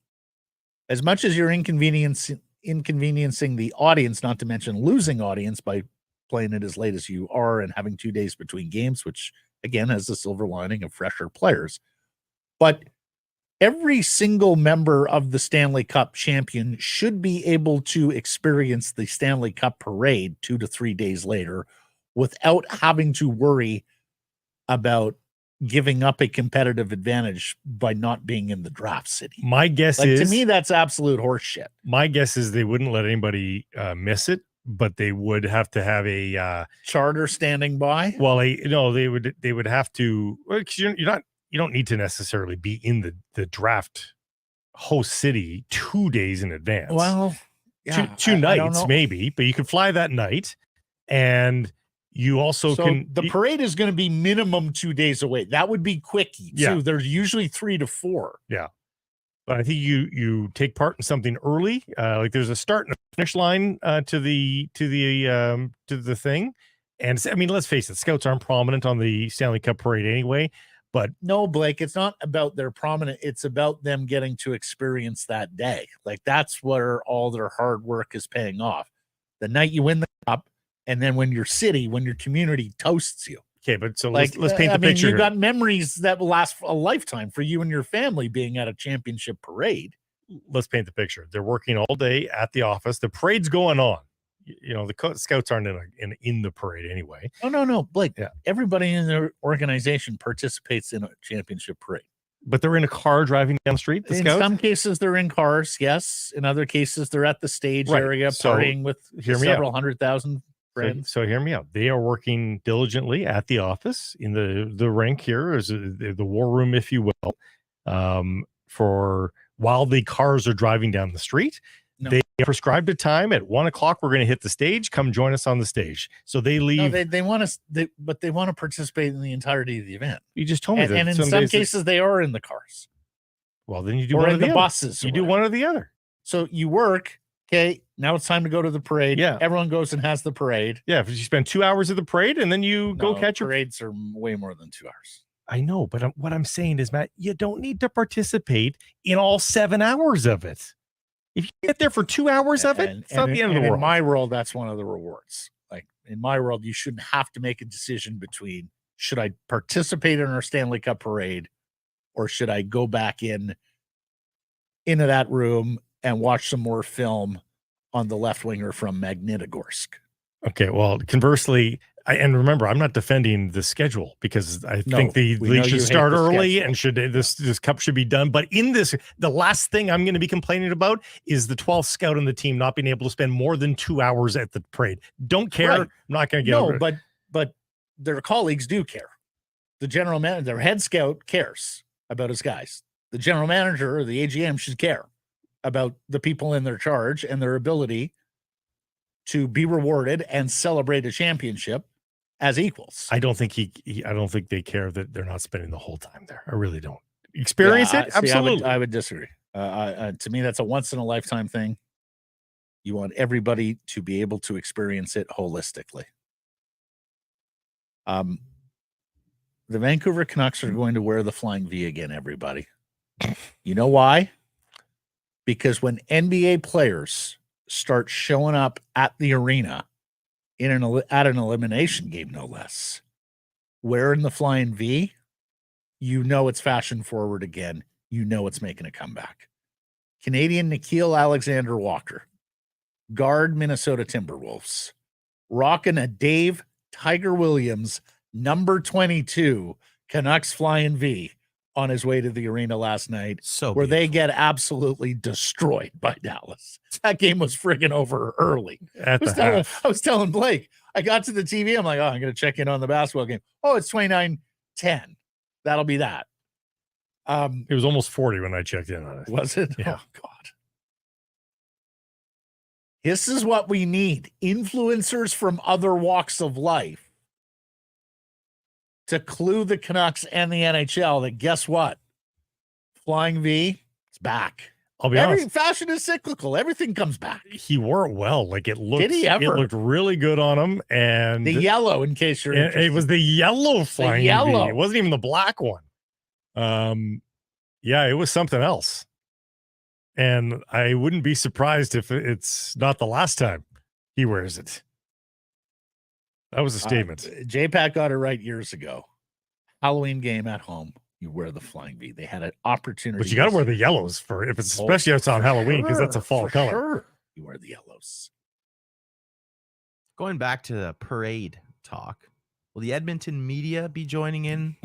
As much as you're inconveniencing the audience, not to mention losing audience by playing it as late as you are and having 2 days between games, which again has the silver lining of fresher players. But every single member of the Stanley Cup champion should be able to experience the Stanley Cup parade 2 to 3 days later without having to worry about giving up a competitive advantage by not being in the draft city. My guess is, to me, that's absolute horseshit. My guess is they wouldn't let anybody miss it, but they would have to have a charter standing by. Well, they would have to. Well, you don't need to necessarily be in the draft host city 2 days in advance. Well, yeah, two nights maybe, but you could fly that night, and you also can. The parade is going to be minimum 2 days away. That would be quickie too. Yeah. There's usually 3 to 4. Yeah, but I think you take part in something early. Like there's a start and a finish line to the thing, and I mean, let's face it, scouts aren't prominent on the Stanley Cup parade anyway. But no, Blake, it's not about their prominent. It's about them getting to experience that day. Like that's where all their hard work is paying off. The night you win the cup, and then when your community toasts you. Okay, but so let's paint the picture. You got memories that will last a lifetime for you and your family being at a championship parade. Let's paint the picture. They're working all day at the office. The parade's going on. The scouts aren't in the parade anyway. Oh, no, Blake. Yeah. Everybody in their organization participates in a championship parade. But they're in a car driving down the street. The In scouts? some cases, they're in cars. Yes. In other cases, they're at the stage Right. area So, partying with hear me several 100,000 friends. So hear me out. They are working diligently at the office in the rink here, is the war room, if you will, for while the cars are driving down the street. No. They prescribed a time at 1:00. We're going to hit the stage. Come join us on the stage. So they leave. No, they want to, but they want to participate in the entirety of the event. You just told me that. And in some cases, they are in the cars. Well, then you do or one in or the the other. buses. You do one or the other. So you work. Okay, now it's time to go to the parade. Yeah. Everyone goes and has the parade. Yeah, if you spend 2 hours at the parade and then you go catch your parades are way more than 2 hours. I know, but what I'm saying is, Matt, you don't need to participate in all 7 hours of it. If you get there for 2 hours of it, it's not the end of the world. In my world, that's one of the rewards. Like in my world, you shouldn't have to make a decision between should I participate in our Stanley Cup parade or should I go back into that room and watch some more film on the left winger from Magnitogorsk. Okay, well, conversely, and remember, I'm not defending the schedule because I think the league should start early and this cup should be done. But in this, the last thing I'm going to be complaining about is the 12th scout on the team not being able to spend more than 2 hours at the parade. Don't care. Right. I'm not going to get over it. But their colleagues do care. The general manager, their head scout cares about his guys. The general manager or the AGM should care about the people in their charge and their ability to be rewarded and celebrate a championship as equals. I don't think I don't think they care that they're not spending the whole time there. I really don't. Experience it? Absolutely. I would disagree. To me, that's a once in a lifetime thing. You want everybody to be able to experience it holistically. The Vancouver Canucks are going to wear the flying V again, everybody. You know why? Because when NBA players start showing up at the arena at an elimination game, no less, wearing the flying V, you know it's fashion forward again. You know it's making a comeback. Canadian Nickeil Alexander-Walker, guard Minnesota Timberwolves, rocking a Dave Tiger Williams number 22 Canucks flying V on his way to the arena last night, where they get absolutely destroyed by Dallas. That game was friggin' over early. I was telling Blake, I got to the TV. I'm like, I'm going to check in on the basketball game. Oh, it's 29-10. That'll be that. It was almost 40 when I checked in on it. Was it? Yeah. Oh, God. This is what we need. Influencers from other walks of life to clue the Canucks and the NHL that guess what? Flying V, it's back. I'll be honest. Fashion is cyclical. Everything comes back. He wore it well. Like it looked. Did he ever? It looked really good on him. And the yellow, in case you're interested. It was the yellow flying V. It wasn't even the black one. Yeah, it was something else. And I wouldn't be surprised if it's not the last time he wears it. That was a statement. J-Pat got it right years ago. Halloween game at home. You wear the flying V. They had an opportunity. But you got to wear the yellows especially if it's on Halloween, because that's a fall color. Sure. You wear the yellows. Going back to the parade talk, will the Edmonton media be joining in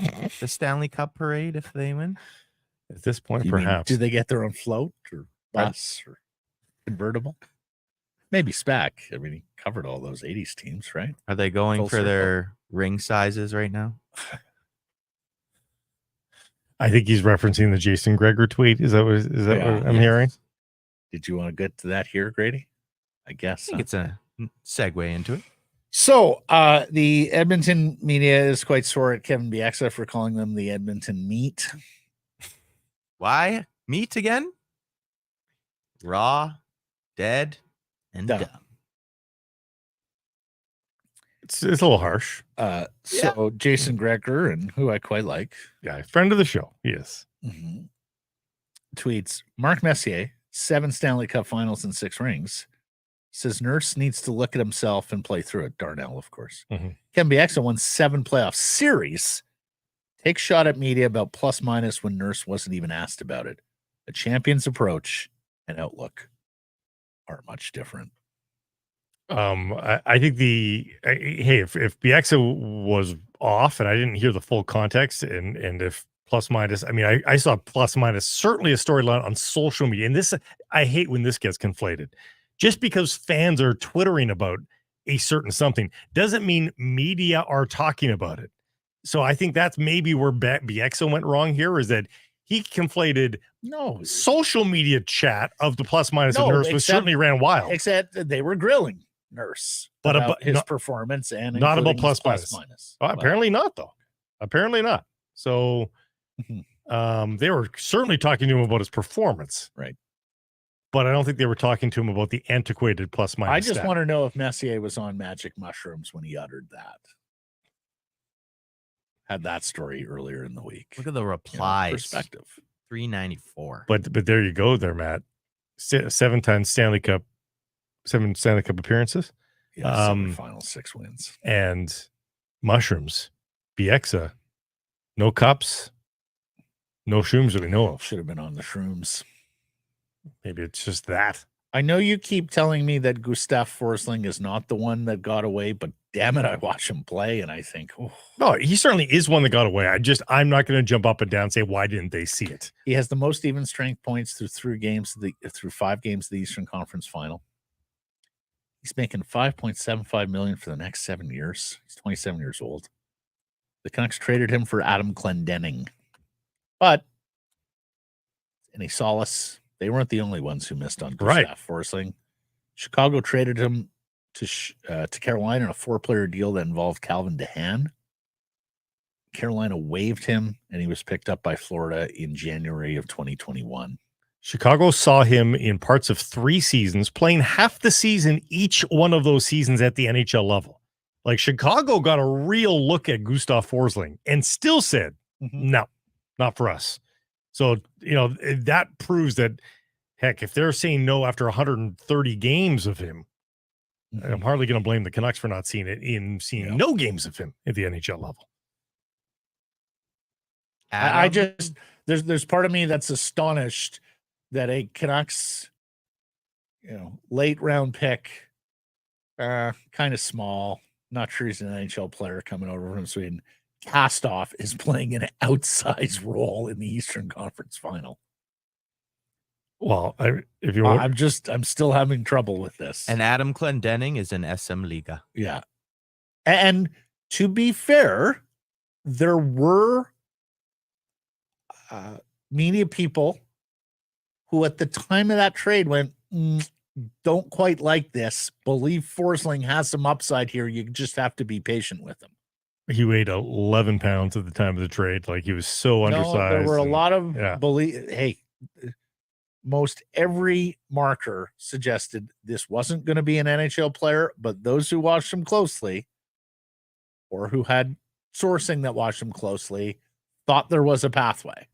the Stanley Cup parade if they win? At this point, perhaps. Do they get their own float or bus or convertible? Maybe SPAC. I mean, he covered all those 80s teams, right? Are they going for their ring sizes right now? I think he's referencing the Jason Gregor tweet. Is that what I'm hearing? Did you want to get to that here, Grady? I guess. I think it's a segue into it. So the Edmonton media is quite sore at Kevin Bieksa for calling them the Edmonton Meat. Why? Meat again? Raw, dead, and dumb. It's a little harsh. So Jason Gregor, and who I quite like. Yeah, friend of the show. Yes. Mm-hmm. Tweets, Mark Messier, 7 Stanley Cup finals and 6 rings. Says Nurse needs to look at himself and play through it. Darnell, of course. Mm-hmm. Kevin Bieksa won 7 playoff series. Takes shot at media about plus minus when Nurse wasn't even asked about it. A champion's approach and outlook are much different. I think if Bieksa was off and I didn't hear the full context, and if plus minus. I mean, I saw plus minus, certainly a storyline on social media. And this, I hate when this gets conflated. Just because fans are twittering about a certain something doesn't mean media are talking about it. So I think that's maybe where Bieksa went wrong here, is that he conflated social media chat of the plus minus and Nurse, which certainly ran wild. Except they were grilling Nurse about his performance and not about plus minus. Oh, apparently not, though. Apparently not. So they were certainly talking to him about his performance. Right. But I don't think they were talking to him about the antiquated plus minus. I just want to know if Messier was on magic mushrooms when he uttered that. Had that story earlier in the week. Look at the replies. Perspective. 394. But there you go there, Matt. 7 times Stanley Cup, 7 Stanley Cup appearances. Yeah, final 6 wins. And mushrooms. Bieksa. No cups. No shrooms that we know of. Should have been on the shrooms. Maybe it's just that. I know you keep telling me that Gustav Forsling is not the one that got away, but damn it, I watch him play and I think, no, he certainly is one that got away. I'm not going to jump up and down and say, why didn't they see it? He has the most even strength points through 5 games of the Eastern Conference Final. He's making $5.75 million for the next 7 years. He's 27 years old. The Canucks traded him for Adam Clendenning. But any solace, they weren't the only ones who missed on Gustav Forsling. Chicago traded him to Carolina in a 4-player deal that involved Calvin DeHaan. Carolina waived him, and he was picked up by Florida in January of 2021. Chicago saw him in parts of 3 seasons, playing half the season each one of those seasons at the NHL level. Like, Chicago got a real look at Gustav Forsling and still said, no, not for us. So, that proves that, heck, if they're saying no after 130 games of him, I'm hardly going to blame the Canucks for not seeing it in seeing no games of him at the NHL level. I just, there's part of me that's astonished that a Canucks, late round pick, kind of small, not sure he's an NHL player coming over from Sweden, Kastoff is playing an outsized role in the Eastern Conference Final. Well, if you want, I'm still having trouble with this. And Adam Clendenning is in SM Liga. Yeah. And to be fair, there were media people who at the time of that trade went, don't quite like this. Believe Forsling has some upside here. You just have to be patient with him. He weighed 11 pounds at the time of the trade. Like, he was so undersized. There were a lot of most every marker suggested this wasn't going to be an NHL player, but those who watched him closely or who had sourcing that watched him closely thought there was a pathway.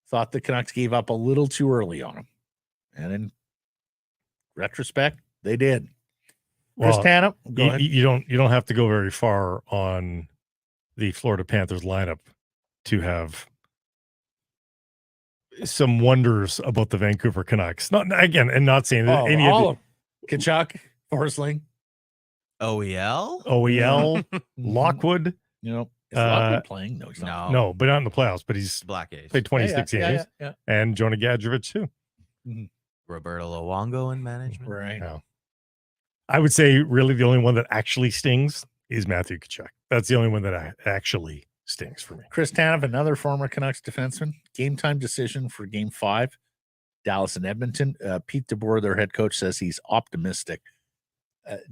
Thought the Canucks gave up a little too early on him. And in retrospect, they did. Chris Tanev, go ahead. You don't have to go very far on the Florida Panthers lineup to have some wonders about the Vancouver Canucks. Not saying that any of them. Tkachuk, Forsling, OEL, Lockwood. Is Lockwood playing? No, he's not. No, but not in the playoffs. But he's Black Ace. Played 26 games. Yeah. And Jonah Gadjevich too. Roberto Luongo in management. Right. Yeah. I would say really the only one that actually stings is Matthew Tkachuk. That's the only one that actually stings for me. Chris Tanev, another former Canucks defenseman. Game time decision for Game 5, Dallas and Edmonton. Pete DeBoer, their head coach, says he's optimistic.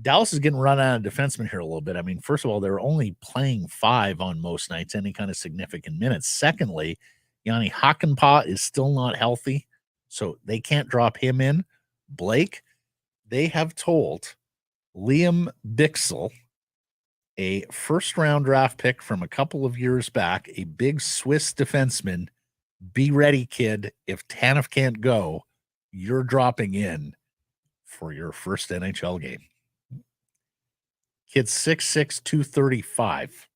Dallas is getting run out of defensemen here a little bit. I mean, first of all, they're only playing 5 on most nights, any kind of significant minutes. Secondly, Yanni Hakanpää is still not healthy, so they can't drop him in. Blake, they have told Liam Bixel, a first-round draft pick from a couple of years back, a big Swiss defenseman, be ready, kid. If Tanev can't go, you're dropping in for your first NHL game. Kid's 6'6", 235.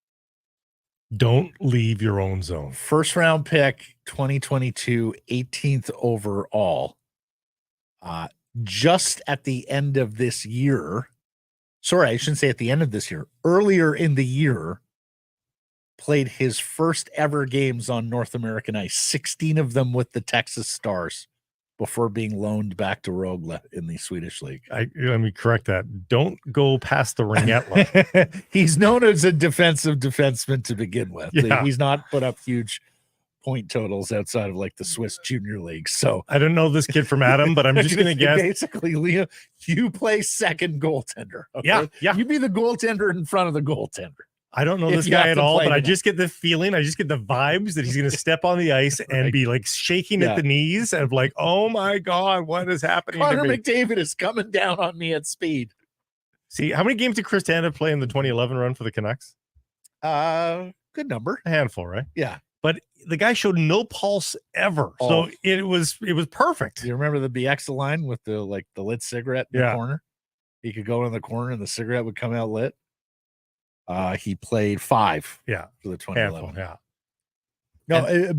Don't leave your own zone. First-round pick, 2022, 18th overall. Just at the end of this year, sorry, I shouldn't say at the end of this year, earlier in the year, played his first ever games on North American ice, 16 of them with the Texas Stars before being loaned back to Rögle in the Swedish league. Let me correct that. Don't go past the ringette line. He's known as a defensive defenseman to begin with. Yeah. He's not put up huge point totals outside of like the Swiss Junior League. So I don't know this kid from Adam, but I'm just going to guess. Basically, Liam, you play second goaltender. Okay? Yeah. You be the goaltender in front of the goaltender. I don't know this guy at all, but I just get the feeling, I just get the vibes that he's going to step on the ice and be like shaking at the knees and like, oh my God, what is happening? Connor McDavid is coming down on me at speed. See, how many games did Chris Tanev play in the 2011 run for the Canucks? Good number. A handful, right? Yeah. But the guy showed no pulse ever. So it was perfect. Do you remember the BX line with the lit cigarette in the corner? He could go in the corner and the cigarette would come out lit. He played 5 for the 2011. Yeah. No, you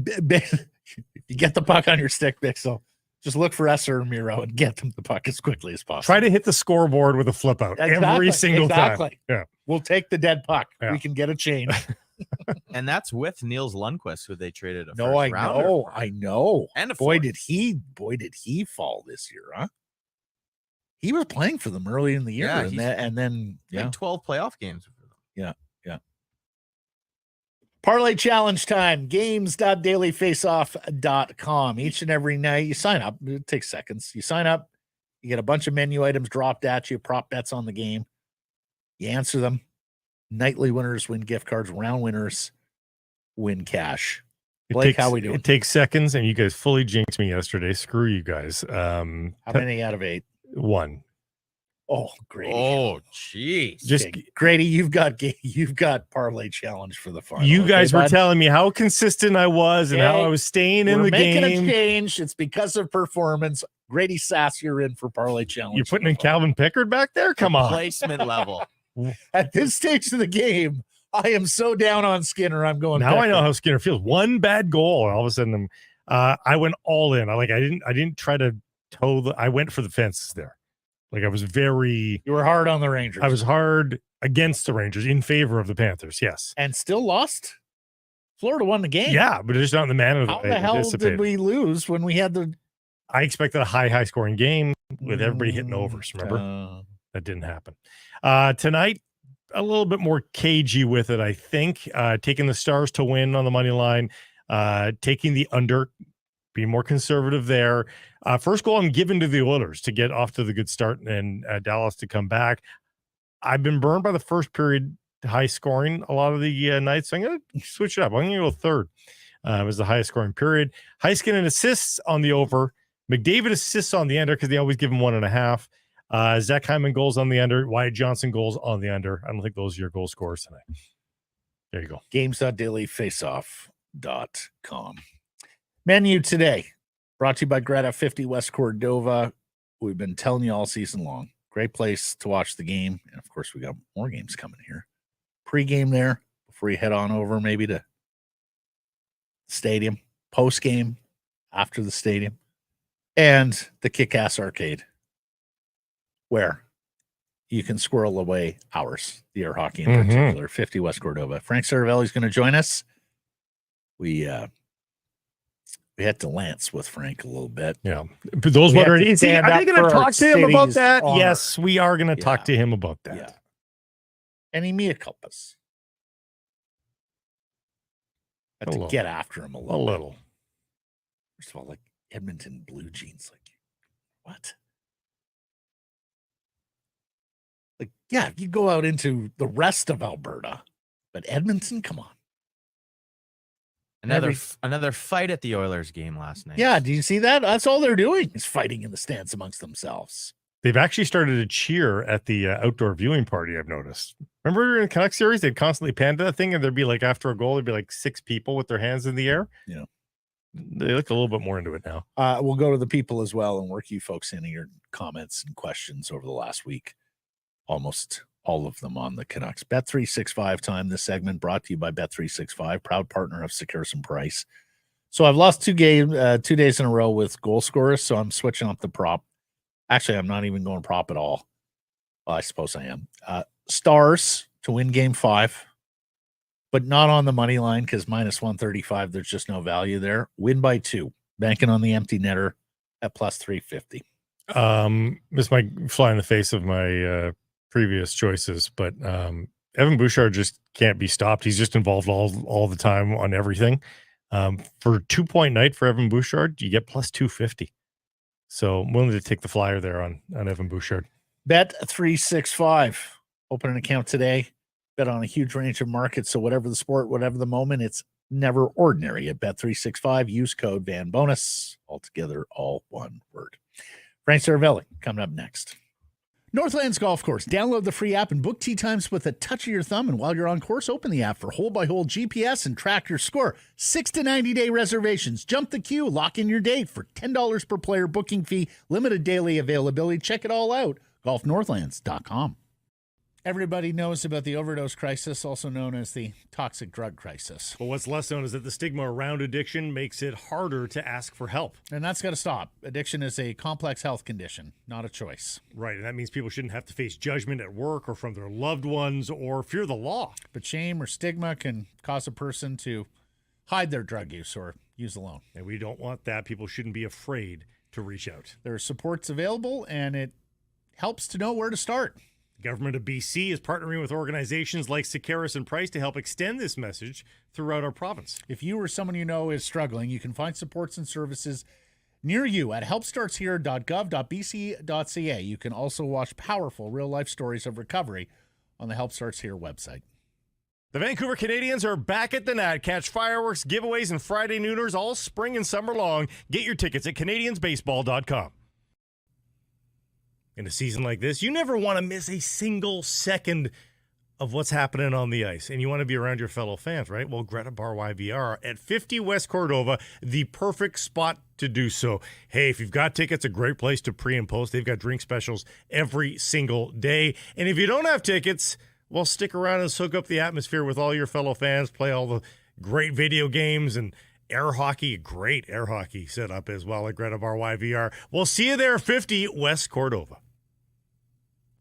get the puck on your stick, Bixel. Just look for Esser or Miro and get them the puck as quickly as possible. Try to hit the scoreboard with a flip out every single time. Yeah. We'll take the dead puck. Yeah. We can get a change. And that's with Niels Lundqvist, who they traded a I know. And boy did he fall this year, huh? He was playing for them early in the year, and then 12 playoff games for them. Yeah. Parlay challenge time. Games.dailyfaceoff.com. Each and every night you sign up. It takes seconds. You sign up. You get a bunch of menu items dropped at you. Prop bets on the game. You answer them. Nightly winners win gift cards. Round winners win cash. Blake, how we doing? It takes seconds, and you guys fully jinxed me yesterday. Screw you guys. How many out of 8? 1. Oh, Grady. Oh, jeez. Just Grady, you've got parlay challenge for the final. You guys were telling me how consistent I was and how I was staying in the game. We're making a change. It's because of performance. Grady Sass, you're in for parlay challenge. You're putting in Calvin Pickard back there? Come on. Placement level. At this stage of the game, I am so down on Skinner. I'm going. Now I know how Skinner feels. One bad goal, and all of a sudden, I went all in. I didn't try to toe I went for the fences there. Like I was You were hard on the Rangers. I was hard against the Rangers in favor of the Panthers. Yes, and still lost. Florida won the game. Yeah, but it's not in the manner How the hell did we lose when we had the? I expected a high scoring game with everybody hitting overs. Remember that didn't happen. Tonight, a little bit more cagey with it. I think taking the Stars to win on the money line, taking the under, being more conservative there. First goal I'm giving to the Oilers to get off to the good start and Dallas to come back. I've been burned by the first period high scoring a lot of the nights. So I'm going to switch it up. I'm going to go third. It was the highest scoring period. Heiskanen assists on the over. McDavid assists on the under because they always give him 1.5. Zach Hyman goals on the under. Wyatt Johnson goals on the under. I don't think those are your goal scorers tonight. There you go. Games.dailyfaceoff.com. Menu today brought to you by Greta 50 West Cordova. We've been telling you all season long. Great place to watch the game. And of course, we got more games coming here. Pre-game there before you head on over maybe to stadium. Post-game after the stadium. And the Kick-Ass Arcade, where you can squirrel away hours, the air hockey in particular, 50 West Cordova. Frank Seravalli is going to join us. We had to lance with Frank a little bit. Yeah. But those wondering, are they going to talk to him about that? Honor. Yes, we are going to talk to him about that. Yeah. Any mea culpas. Had to get after him a little. First of all, like Edmonton blue jeans. Like, what? Like, yeah, you go out into the rest of Alberta, but Edmonton, come on. Another fight at the Oilers game last night. Yeah, do you see that? That's all they're doing is fighting in the stands amongst themselves. They've actually started to cheer at the outdoor viewing party, I've noticed. Remember in the Canucks series, they'd constantly pan to that thing, and there'd be like, after a goal, there'd be like 6 people with their hands in the air. Yeah. They look a little bit more into it now. We'll go to the people as well and work you folks into your comments and questions over the last week. Almost all of them on the Canucks. Bet365 time. This segment brought to you by Bet365, proud partner of Sekeres Price. So I've lost 2 days in a row with goal scorers, so I'm switching up the prop. Actually, I'm not even going prop at all. Well, I suppose I am. Stars to win game 5. but not on the money line because minus 135, there's just no value there. Win by 2, banking on the empty netter at plus 350. This might fly in the face of my previous choices, but Evan Bouchard just can't be stopped. He's just involved all the time on everything. For 2-point night for Evan Bouchard, you get plus 250. So I'm willing to take the flyer there on Evan Bouchard. Bet 365. Open an account today. Bet on a huge range of markets. So whatever the sport, whatever the moment, it's never ordinary at Bet 365. Use code VANBONUS. Altogether, all one word. Frank Seravalli coming up next. Northlands Golf Course. Download the free app and book tee times with a touch of your thumb. And while you're on course, open the app for hole-by-hole GPS and track your score. 6 to 90-day reservations. Jump the queue. Lock in your date for $10 per player booking fee. Limited daily availability. Check it all out. golfnorthlands.com. Everybody knows about the overdose crisis, also known as the toxic drug crisis. But what's less known is that the stigma around addiction makes it harder to ask for help. And that's got to stop. Addiction is a complex health condition, not a choice. Right, and that means people shouldn't have to face judgment at work or from their loved ones or fear the law. But shame or stigma can cause a person to hide their drug use or use alone. And we don't want that. People shouldn't be afraid to reach out. There are supports available, and it helps to know where to start. The government of BC is partnering with organizations like Sekeres Price to help extend this message throughout our province. If you or someone you know is struggling, you can find supports and services near you at helpstartshere.gov.bc.ca. You can also watch powerful real-life stories of recovery on the Help Starts Here website. The Vancouver Canadians are back at the Nat. Catch fireworks, giveaways, and Friday nooners all spring and summer long. Get your tickets at CanadiansBaseball.com. In a season like this, you never want to miss a single second of what's happening on the ice, and you want to be around your fellow fans, right? Well, Greta Bar YVR at 50 West Cordova, the perfect spot to do so. Hey, if you've got tickets, a great place to pre and post. They've got drink specials every single day. And if you don't have tickets, well, stick around and soak up the atmosphere with all your fellow fans, play all the great video games and air hockey, great air hockey setup as well at Greta Bar YVR. We'll see you there, 50 West Cordova.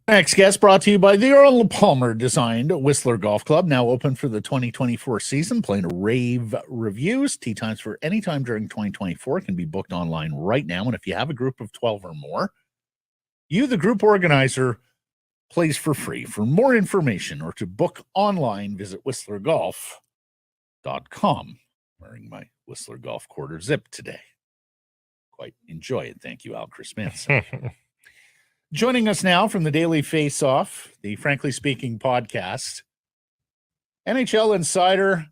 Next guest brought to you by the Earl Palmer designed Whistler Golf Club, now open for the 2024 season, playing rave reviews. Tee times for any time during 2024 can be booked online right now. And if you have a group of 12 or more, you, the group organizer, plays for free. For more information or to book online, visit whistlergolf.com. Wearing my Whistler Golf Quarter zip today. Quite enjoy it. Thank you, Al Christmas. Joining us now from the Daily Face-Off, the Frankly Speaking podcast, NHL insider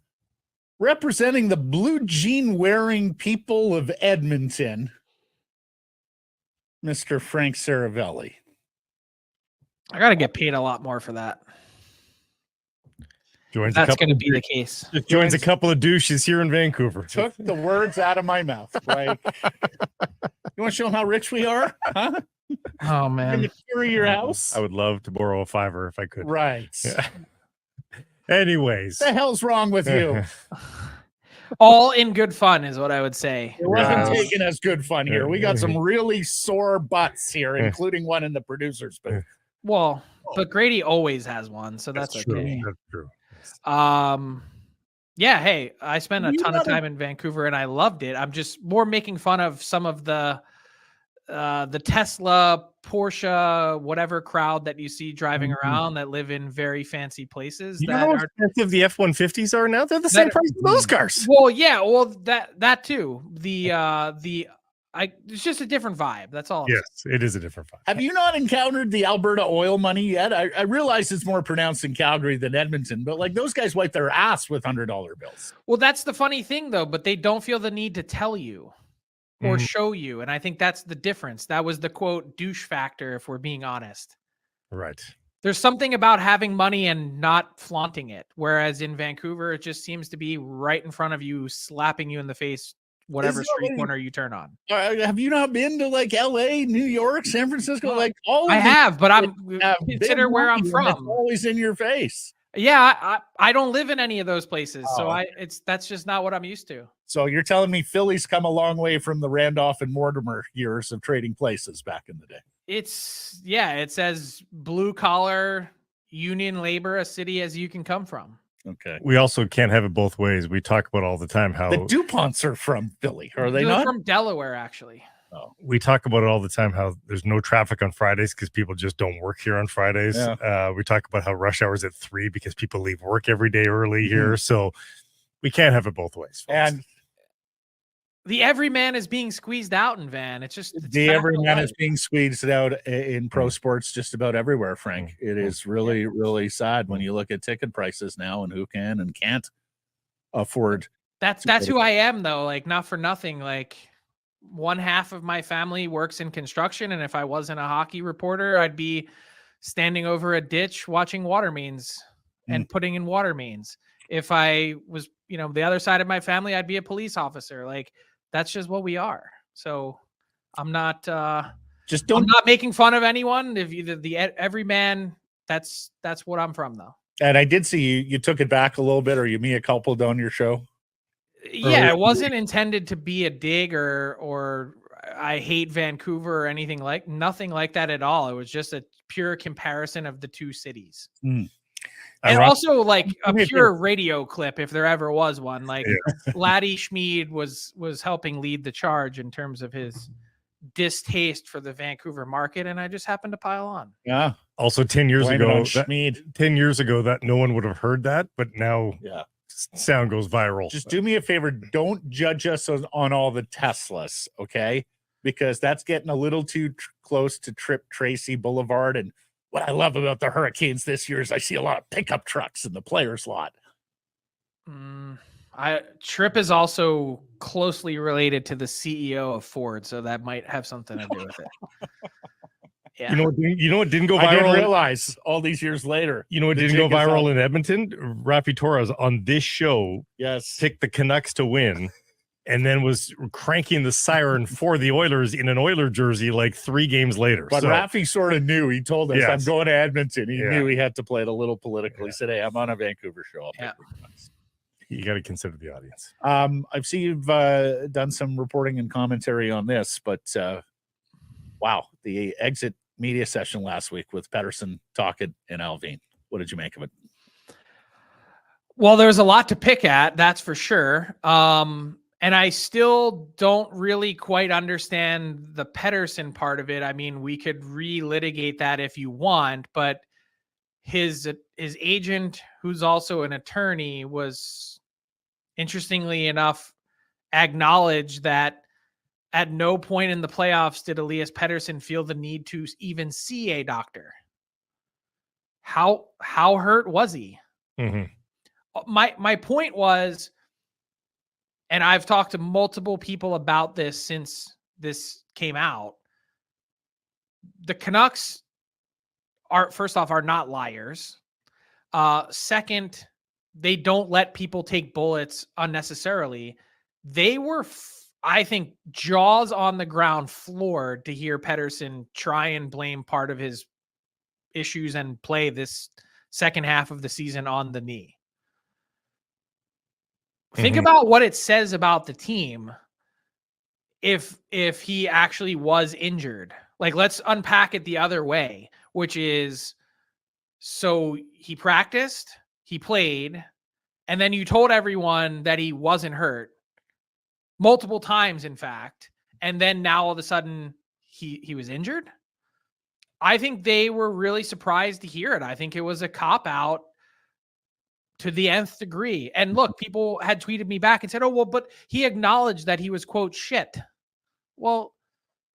representing the blue jean-wearing people of Edmonton, Mr. Frank Seravalli. I got to get paid a lot more for that. That's going to be the case. Joins a couple of douches here in Vancouver. Took the words out of my mouth. Like, you want to show them how rich we are? Huh? Oh, man. In your house? I would love to borrow a $5 if I could. Right. Yeah. Anyways. What the hell's wrong with you? All in good fun is what I would say. It wasn't taken as good fun here. We got some really sore butts here, including one in the producers booth. Well, but Grady always has one, so that's true. okay. That's true. Yeah, hey, I spent a ton of time in Vancouver and I loved it. I'm just more making fun of some of the Tesla, Porsche, whatever crowd that you see driving around that live in very fancy places. You know how expensive the F-150s are now? They're the same price as those cars. Well, yeah, well that too. It's just a different vibe. That's all. Yes, it is a different vibe. Have you not encountered the Alberta oil money yet? I realize it's more pronounced in Calgary than Edmonton, but like those guys wipe their ass with $100 bills. Well, that's the funny thing though, but they don't feel the need to tell you or show you. And I think that's the difference. That was the quote douche factor, if we're being honest. Right. There's something about having money and not flaunting it. Whereas in Vancouver, it just seems to be right in front of you, slapping you in the face, whatever street corner you turn on. Have you not been to like LA, New York, San Francisco? Well, like all I have, but consider where I'm from. It's always in your face. Yeah, I don't live in any of those places, so that's just not what I'm used to. So you're telling me Philly's come a long way from the Randolph and Mortimer years of trading places back in the day. It says blue collar union labor, a city as you can come from. Okay. We also can't have it both ways. We talk about all the time how The DuPonts are from Philly, are they They're not? from Delaware, actually. we talk about it all the time how there's no traffic on Fridays because people just don't work here on Fridays. Yeah. We talk about how rush hours at 3 because people leave work every day early Mm-hmm. here. So we can't have it both ways. Folks. And The everyman is being squeezed out in Van. It's just it's the fact everyman of is life. being squeezed out in pro sports just about everywhere, Frank. It is really, really sad when you look at ticket prices now and who can and can't afford. That's who I am, though. Like, not for nothing. Like, one half of my family works in construction, and if I wasn't a hockey reporter, I'd be standing over a ditch watching water mains and putting in water mains. If I was, the other side of my family, I'd be a police officer. Like, that's just what we are. So I'm not I'm not making fun of anyone. If you the every man, that's what I'm from, though. And I did see you took it back a little bit, or you mea culpa'd on your show. Yeah, it wasn't intended to be a dig or I hate Vancouver or nothing like that at all. It was just a pure comparison of the two cities. And also like a pure radio clip, if there ever was one. Like Laddie Schmid was helping lead the charge in terms of his distaste for the Vancouver market, and I just happened to pile on. Yeah. Also 10 years Blame it ago, on Schmid. 10 years ago that no one would have heard that, but now sound goes viral. Just do me a favor. Don't judge us on all the Teslas, okay? Because that's getting a little too close to Trip Tracy Boulevard. And what I love about the Hurricanes this year is I see a lot of pickup trucks in the players' lot. Trip is also closely related to the CEO of Ford, so that might have something to do with it. Yeah. You know what didn't go viral? I didn't realize all these years later. You know what didn't go viral in Edmonton? Rafi Torres on this show picked the Canucks to win and then was cranking the siren for the Oilers in an Oiler jersey like 3 games later. But Rafi sort of knew. He told us, I'm going to Edmonton. He knew he had to play it a little politically. He said, hey, I'm on a Vancouver show. I'll pick the Canucks. You got to consider the audience. I've seen you've done some reporting and commentary on this, but wow, the exit media session last week with Pettersson, Tocchet, and Allvin. What did you make of it? Well, there's a lot to pick at, that's for sure. And I still don't really quite understand the Pettersson part of it. I mean, we could relitigate that if you want, but his agent, who's also an attorney, was interestingly enough acknowledged that at no point in the playoffs did Elias Pettersson feel the need to even see a doctor. How hurt was he? Mm-hmm. My point was, and I've talked to multiple people about this since this came out, the Canucks first off, are not liars. Second, they don't let people take bullets unnecessarily. They were, I think, jaws on the ground floored to hear Pettersson try and blame part of his issues and play this second half of the season on the knee. Think about what it says about the team if he actually was injured. Like, let's unpack it the other way, which is, so he practiced, he played, and then you told everyone that he wasn't hurt multiple times, in fact, and then now all of a sudden he was injured. I think they were really surprised to hear it. I think it was a cop-out to the nth degree. And look, people had tweeted me back and said, oh, well, but he acknowledged that he was, quote, shit. Well,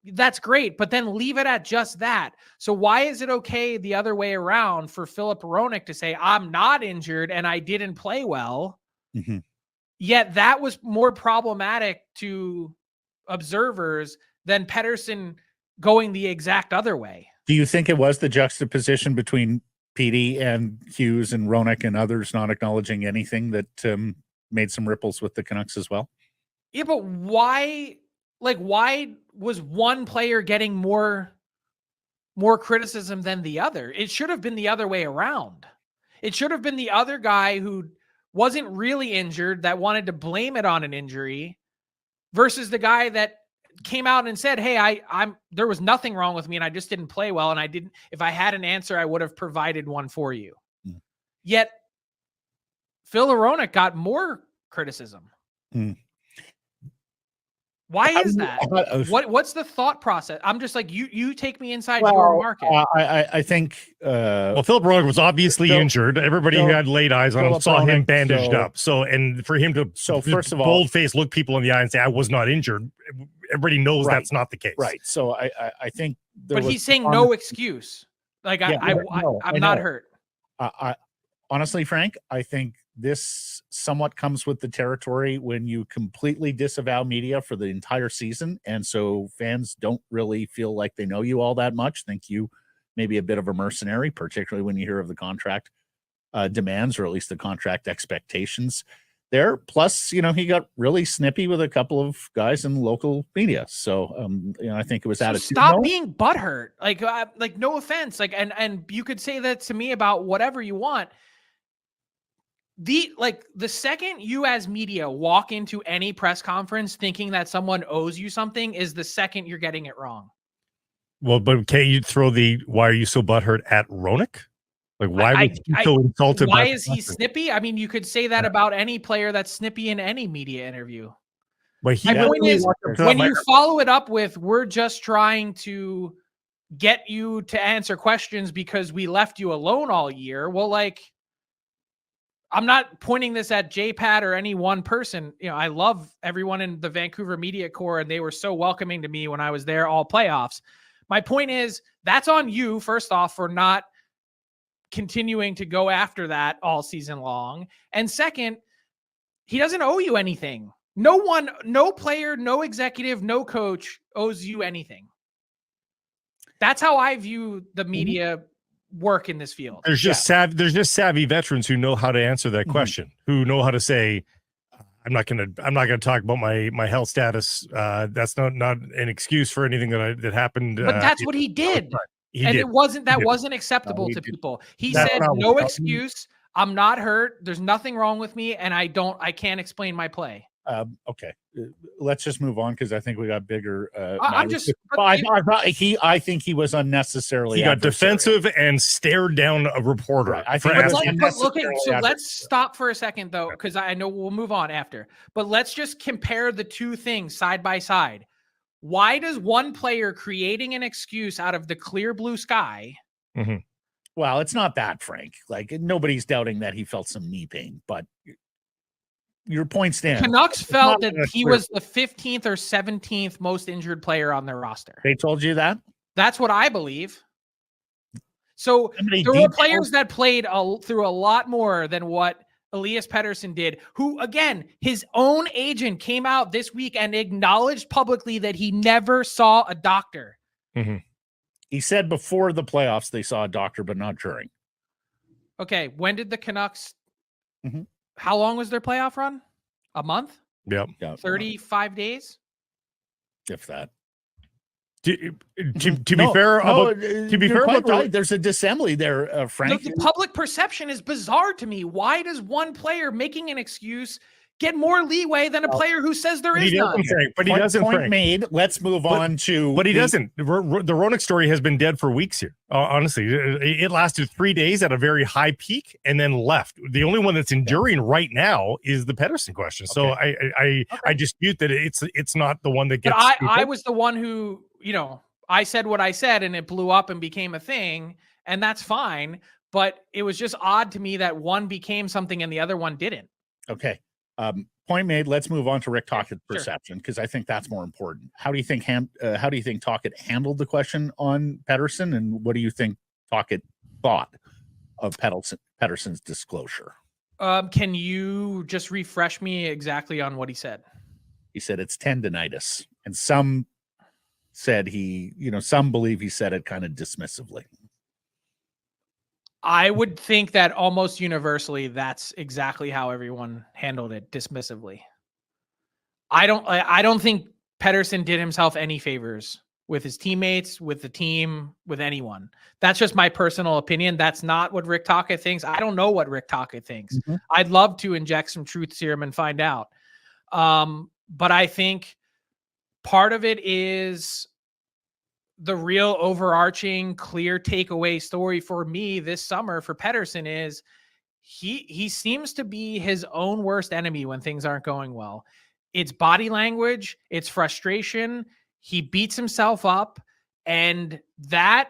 that's great, but then leave it at just that. So why is it okay the other way around for Filip Hronek to say, I'm not injured and I didn't play well? Yet that was more problematic to observers than Pettersson going the exact other way. Do you think it was the juxtaposition between Petey and Hughes and Hronek and others not acknowledging anything that made some ripples with the Canucks as well? Yeah, but why was one player getting more criticism than the other? It should have been the other way around. It should have been the other guy who wasn't really injured that wanted to blame it on an injury versus the guy that came out and said, hey, there was nothing wrong with me and I just didn't play well. And if I had an answer, I would have provided one for you. Yet Phil Hronek got more criticism. Hmm. Why is that? What's the thought process? I'm just like, you take me inside your market. I think well, Filip Hronek was obviously injured. Everybody who had laid eyes on him saw him bandaged up. So, and for him to first of all, bold-faced look people in the eye and say, I was not injured, everybody knows that's not the case. Right. So I think but he's saying no excuse. Like I'm not hurt. I honestly, Frank, I think this somewhat comes with the territory when you completely disavow media for the entire season. And so fans don't really feel like they know you all that much. Think you maybe a bit of a mercenary, particularly when you hear of the contract demands, or at least the contract expectations there. Plus, he got really snippy with a couple of guys in local media. So, I think it was attitude. Stop being butthurt. Like no offense. And you could say that to me about whatever you want. The second you as media walk into any press conference thinking that someone owes you something is the second you're getting it wrong. Well, but can't you throw why are you so butthurt at Hronek? Like, why was he so insulted? Why is he snippy? I mean, you could say that about any player that's snippy in any media interview. But my point is, when you follow it up with, we're just trying to get you to answer questions because we left you alone all year. Well, I'm not pointing this at JPAT or any one person. I love everyone in the Vancouver media corps, and they were so welcoming to me when I was there all playoffs. My point is, that's on you, first off, for not continuing to go after that all season long. And second, he doesn't owe you anything. No player, no executive, no coach owes you anything. That's how I view the media work in this field. There's just savvy veterans who know how to answer that question, who know how to say, I'm not gonna talk about my health status. That's not an excuse for anything that happened. But that's what he did. It wasn't acceptable to people. He said, no excuse. I'm not hurt. There's nothing wrong with me. And I can't explain my play. Okay, let's just move on because I think we got bigger. I think he was unnecessarily. He got defensive and stared down a reporter. Right. I think. Let's stop for a second though, because I know we'll move on after. But let's just compare the two things side by side. Why does one player creating an excuse out of the clear blue sky? Mm-hmm. Well, it's not that, Frank. Like, nobody's doubting that he felt some knee pain, but. Your point stands. Canucks felt that he was the 15th or 17th most injured player on their roster. They told you that? That's what I believe. So there were players that played through a lot more than what Elias Pettersson did, who, again, his own agent came out this week and acknowledged publicly that he never saw a doctor. Mm-hmm. He said before the playoffs they saw a doctor, but not during. Okay, when did the Canucks... Mm-hmm. How long was their playoff run? A month? Yep. 35 days? If that. To be fair, there's a dissembly there, Frank. The public perception is bizarre to me. Why does one player making an excuse get more leeway than a player who says there is none? But he doesn't. Point made. Let's move on to. But he doesn't. The Hronek story has been dead for weeks here. Honestly, it lasted 3 days at a very high peak and then left. The only one that's enduring right now is the Pettersson question. So I dispute that it's not the one that gets. But I was the one who, I said what I said and it blew up and became a thing, and that's fine. But it was just odd to me that one became something and the other one didn't. Okay. Point made. Let's move on to Rick Tocchet's perception, because I think that's more important. How do you think Tocchet handled the question on Pettersson, and what do you think Tocchet thought of Pettersson's disclosure? Can you just refresh me exactly on what he said? He said it's tendonitis, and some said some believe he said it kind of dismissively. I would think that almost universally, that's exactly how everyone handled it, dismissively. I don't think Pettersson did himself any favors with his teammates, with the team, with anyone. That's just my personal opinion. That's not what Rick Tocchet thinks. I don't know what Rick Tocchet thinks. Mm-hmm. I'd love to inject some truth serum and find out. But I think part of it is the real overarching clear takeaway story for me this summer for Pettersson is he seems to be his own worst enemy when things aren't going well. It's body language, it's frustration. He beats himself up, and that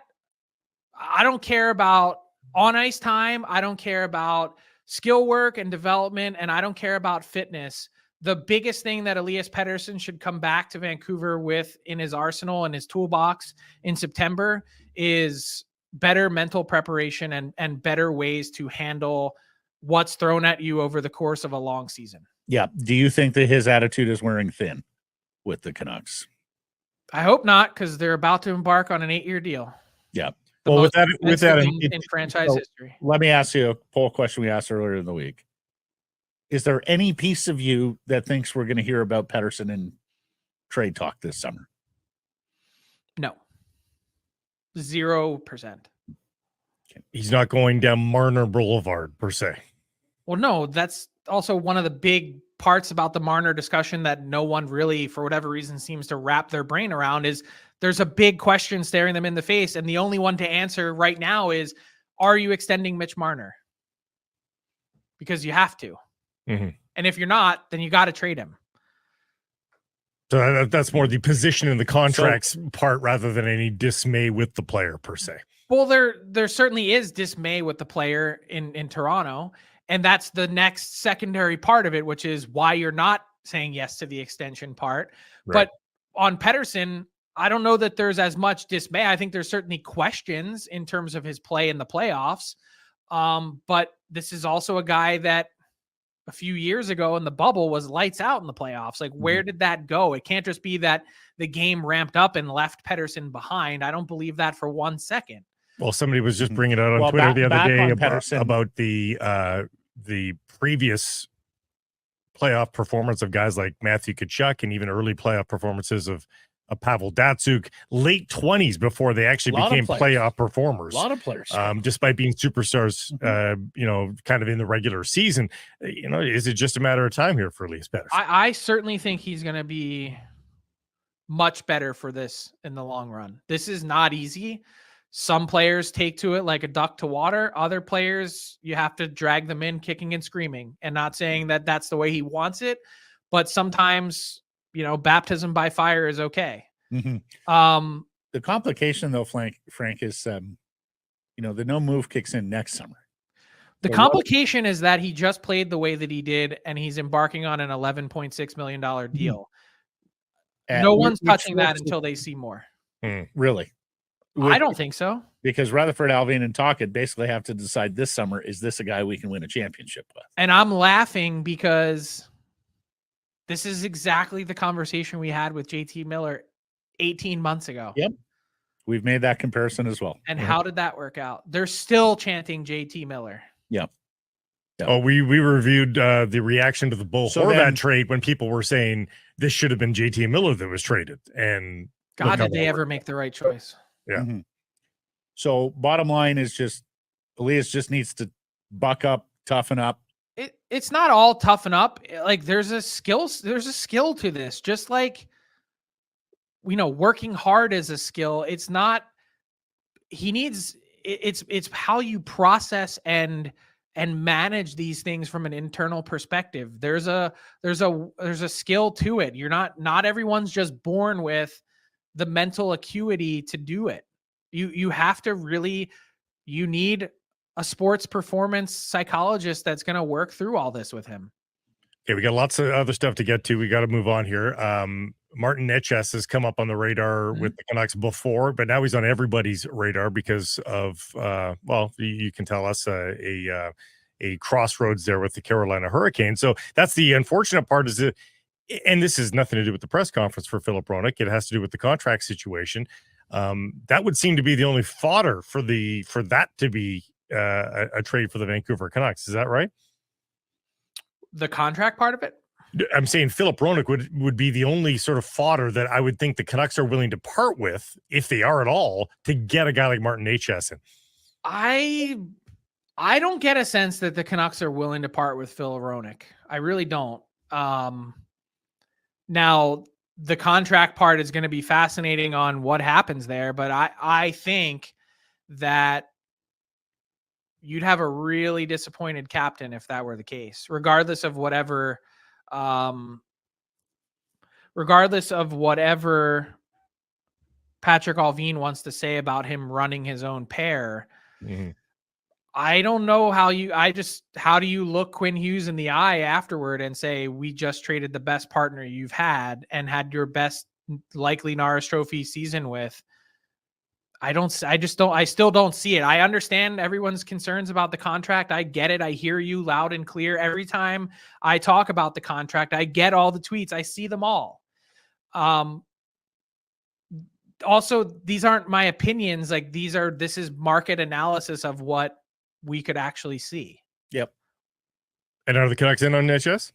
I don't care about on ice time. I don't care about skill work and development, and I don't care about fitness. The biggest thing that Elias Pettersson should come back to Vancouver with in his arsenal and his toolbox in September is better mental preparation and better ways to handle what's thrown at you over the course of a long season. Yeah. Do you think that his attitude is wearing thin with the Canucks? I hope not, because they're about to embark on an 8-year deal. Yeah. Well, with that in franchise history. Let me ask you a poll question we asked earlier in the week. Is there any piece of you that thinks we're going to hear about Pettersson in trade talk this summer? No. 0%. He's not going down Marner Boulevard per se. Well, no, that's also one of the big parts about the Marner discussion that no one really, for whatever reason, seems to wrap their brain around is there's a big question staring them in the face. And the only one to answer right now is, are you extending Mitch Marner? Because you have to. Mm-hmm. And if you're not, then you got to trade him. So that's more the position in the contracts part rather than any dismay with the player per se. Well, there certainly is dismay with the player in Toronto. And that's the next secondary part of it, which is why you're not saying yes to the extension part. Right. But on Pettersson, I don't know that there's as much dismay. I think there's certainly questions in terms of his play in the playoffs. But this is also a guy that a few years ago in the bubble was lights out in the playoffs. Like, where did that go? It can't just be that the game ramped up and left Pettersson behind. I don't believe that for 1 second. Well, somebody was just bringing it out on Twitter the other day about the previous playoff performance of guys like Matthew Tkachuk and even early playoff performances of Pavel Datsyuk, late 20s before they actually became playoff performers. A lot of players. Despite being superstars, kind of in the regular season. Is it just a matter of time here for Elias Pettersson? I certainly think he's going to be much better for this in the long run. This is not easy. Some players take to it like a duck to water. Other players, you have to drag them in kicking and screaming, and not saying that that's the way he wants it. But sometimes, baptism by fire is okay. Mm-hmm. The complication though, Frank is, the no move kicks in next summer. The complication is that he just played the way that he did, and he's embarking on an $11.6 million deal. No one's touching that until they see more. Really? I don't think so. Because Rutherford, Alvin, and Tocchet basically have to decide this summer, is this a guy we can win a championship with? And I'm laughing because this is exactly the conversation we had with JT Miller 18 months ago. Yep. We've made that comparison as well. And how did that work out? They're still chanting JT Miller. Yep. Oh, we reviewed the reaction to the Bo Horvat trade when people were saying this should have been JT Miller that was traded. And God, did they ever make the right choice? Yeah. Mm-hmm. So bottom line is just Elias just needs to buck up, toughen up. It's not all toughen up. Like there's a skill to this. Just like, working hard is a skill. It's not, it's how you process and manage these things from an internal perspective. There's a skill to it. Not everyone's just born with the mental acuity to do it. You have to really, you need a sports performance psychologist that's going to work through all this with him. Okay, we got lots of other stuff to get to. We got to move on here. Martin Necas has come up on the radar with the Canucks before, but now he's on everybody's radar because of, you can tell us a crossroads there with the Carolina Hurricanes. So that's the unfortunate part, is that, and this has nothing to do with the press conference for Filip Hronek. It has to do with the contract situation. That would seem to be the only fodder for that to be a trade for the Vancouver Canucks. Is that right? The contract part of it? I'm saying Filip Hronek would be the only sort of fodder that I would think the Canucks are willing to part with, if they are at all, to get a guy like Martin Necas in. I don't get a sense that the Canucks are willing to part with Filip Hronek. I really don't. Now, the contract part is going to be fascinating on what happens there, but I think that you'd have a really disappointed captain if that were the case, regardless of whatever Patrick Allvin wants to say about him running his own pair. Mm-hmm. I don't know how do you look Quinn Hughes in the eye afterward and say, we just traded the best partner you've had and had your best likely Norris Trophy season with? I still don't see it. I understand everyone's concerns about the contract. I get it. I hear you loud and clear. Every time I talk about the contract, I get all the tweets. I see them all. Also, these aren't my opinions. Like, this is market analysis of what we could actually see. Yep. And are the Canucks in on Necas?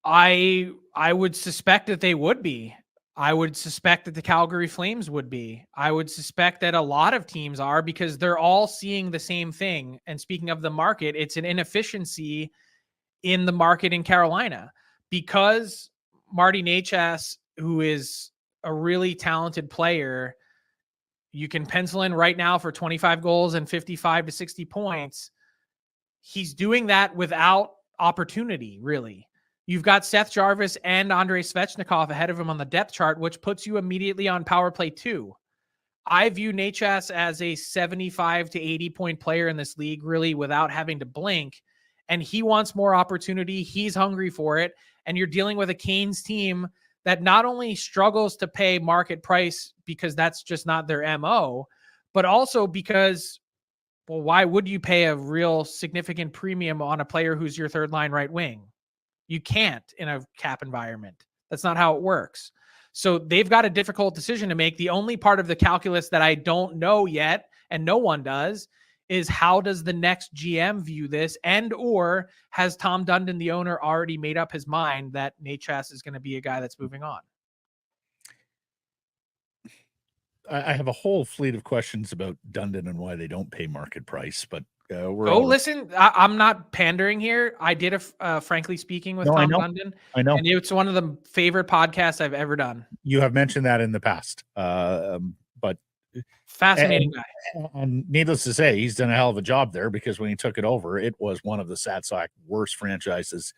I would suspect that they would be. I would suspect that the Calgary Flames would be. I would suspect that a lot of teams are, because they're all seeing the same thing. And speaking of the market, it's an inefficiency in the market in Carolina, because Martin Necas, who is a really talented player, you can pencil in right now for 25 goals and 55 to 60 points. He's doing that without opportunity, really. You've got Seth Jarvis and Andrei Svechnikov ahead of him on the depth chart, which puts you immediately on power play 2. I view Necas as a 75 to 80 point player in this league, really, without having to blink. And he wants more opportunity. He's hungry for it. And you're dealing with a Canes team that not only struggles to pay market price because that's just not their MO, but also because, well, why would you pay a real significant premium on a player who's your third line right wing? You can't in a cap environment. That's not how it works. So they've got a difficult decision to make. The only part of the calculus that I don't know yet, and no one does, is how does the next GM view this, and or has Tom Dundon, the owner, already made up his mind that Necas is going to be a guy that's moving on? I have a whole fleet of questions about Dundon and why they don't pay market price, but listen. I'm not pandering here. I did a Frankly Speaking with Tom Dundon. I know. And it's one of the favorite podcasts I've ever done. You have mentioned that in the past, but fascinating guy. And needless to say, he's done a hell of a job there, because when he took it over, it was one of the SatSock worst franchises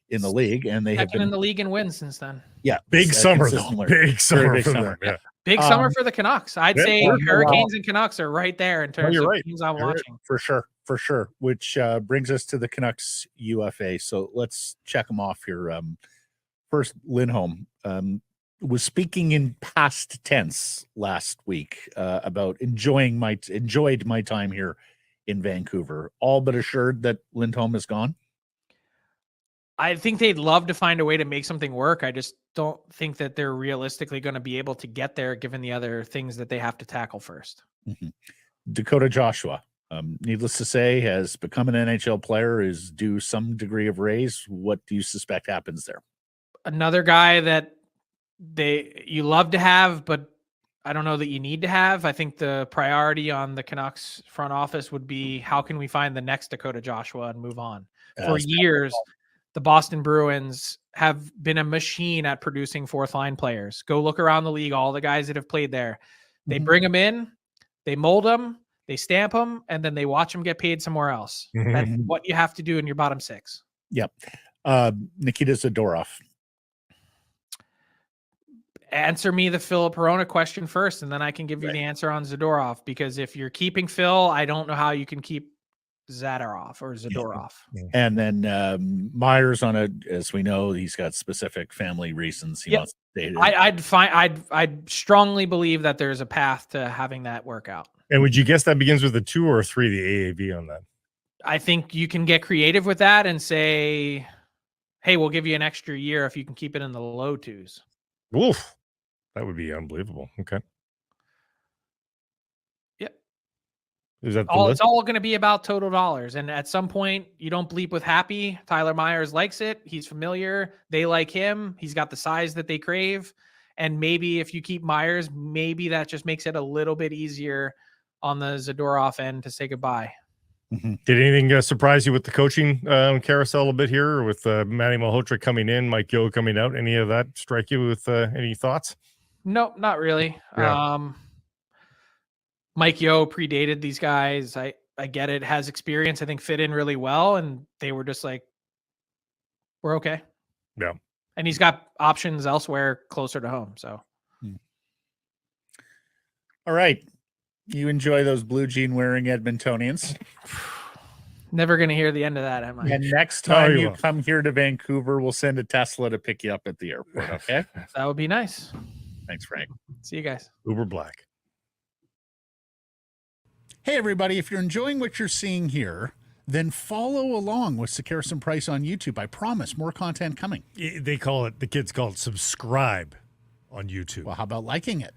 in the league, and they have been in the league and wins since then. Yeah, big summer though. Big summer for them. Yeah. Big summer for the Canucks. I'd say Hurricanes and Canucks are right there in terms of teams I'm watching. For sure. Which brings us to the Canucks UFA. So let's check them off here. First, Lindholm was speaking in past tense last week about enjoyed my time here in Vancouver. All but assured that Lindholm is gone. I think they'd love to find a way to make something work. I just don't think that they're realistically going to be able to get there, given the other things that they have to tackle first. Mm-hmm. Dakota Joshua, needless to say, has become an NHL player, is due some degree of raise. What do you suspect happens there? Another guy that you love to have, but I don't know that you need to have. I think the priority on the Canucks front office would be, how can we find the next Dakota Joshua and move on? For years, the Boston Bruins have been a machine at producing fourth line players. Go look around the league, all the guys that have played there. They bring them in, they mold them, they stamp them, and then they watch them get paid somewhere else. That's what you have to do in your bottom six. Yep. Nikita Zadorov. Answer me the Filip Hronek question first, and then I can give you the answer on Zadorov, because if you're keeping Phil, I don't know how you can keep Zadorov. Yeah. And then Myers, as we know, he's got specific family reasons he wants to date. I'd strongly believe that there's a path to having that work out. And would you guess that begins with a 2 or a 3, the AAV on that? I think you can get creative with that and say, hey, we'll give you an extra year if you can keep it in the low 2s. Oof. That would be unbelievable. Okay. Yep. Is that it's all going to be about total dollars. And at some point, you don't bleep with happy. Tyler Myers likes it. He's familiar. They like him. He's got the size that they crave. And maybe if you keep Myers, maybe that just makes it a little bit easier on the Zadorov end to say goodbye. Mm-hmm. Did anything surprise you with the coaching carousel a bit here, with Matty Malhotra coming in, Mike Yeo coming out? Any of that strike you with any thoughts? No, not really. Yeah. Mike Yeo predated these guys. I get it, has experience, I think fit in really well. And they were just like, we're okay. Yeah. And he's got options elsewhere closer to home. So, All right. You enjoy those blue jean wearing Edmontonians. never going to hear the end of that, am I? And next No, time you you won't. come here to Vancouver, we'll send a Tesla to pick you up at the airport. Okay. That would be nice. Thanks, Frank. See you guys. Uber Black. Hey, everybody. If you're enjoying what you're seeing here, then follow along with Sekeres Price on YouTube. I promise more content coming. The kids call it subscribe on YouTube. Well, how about liking it?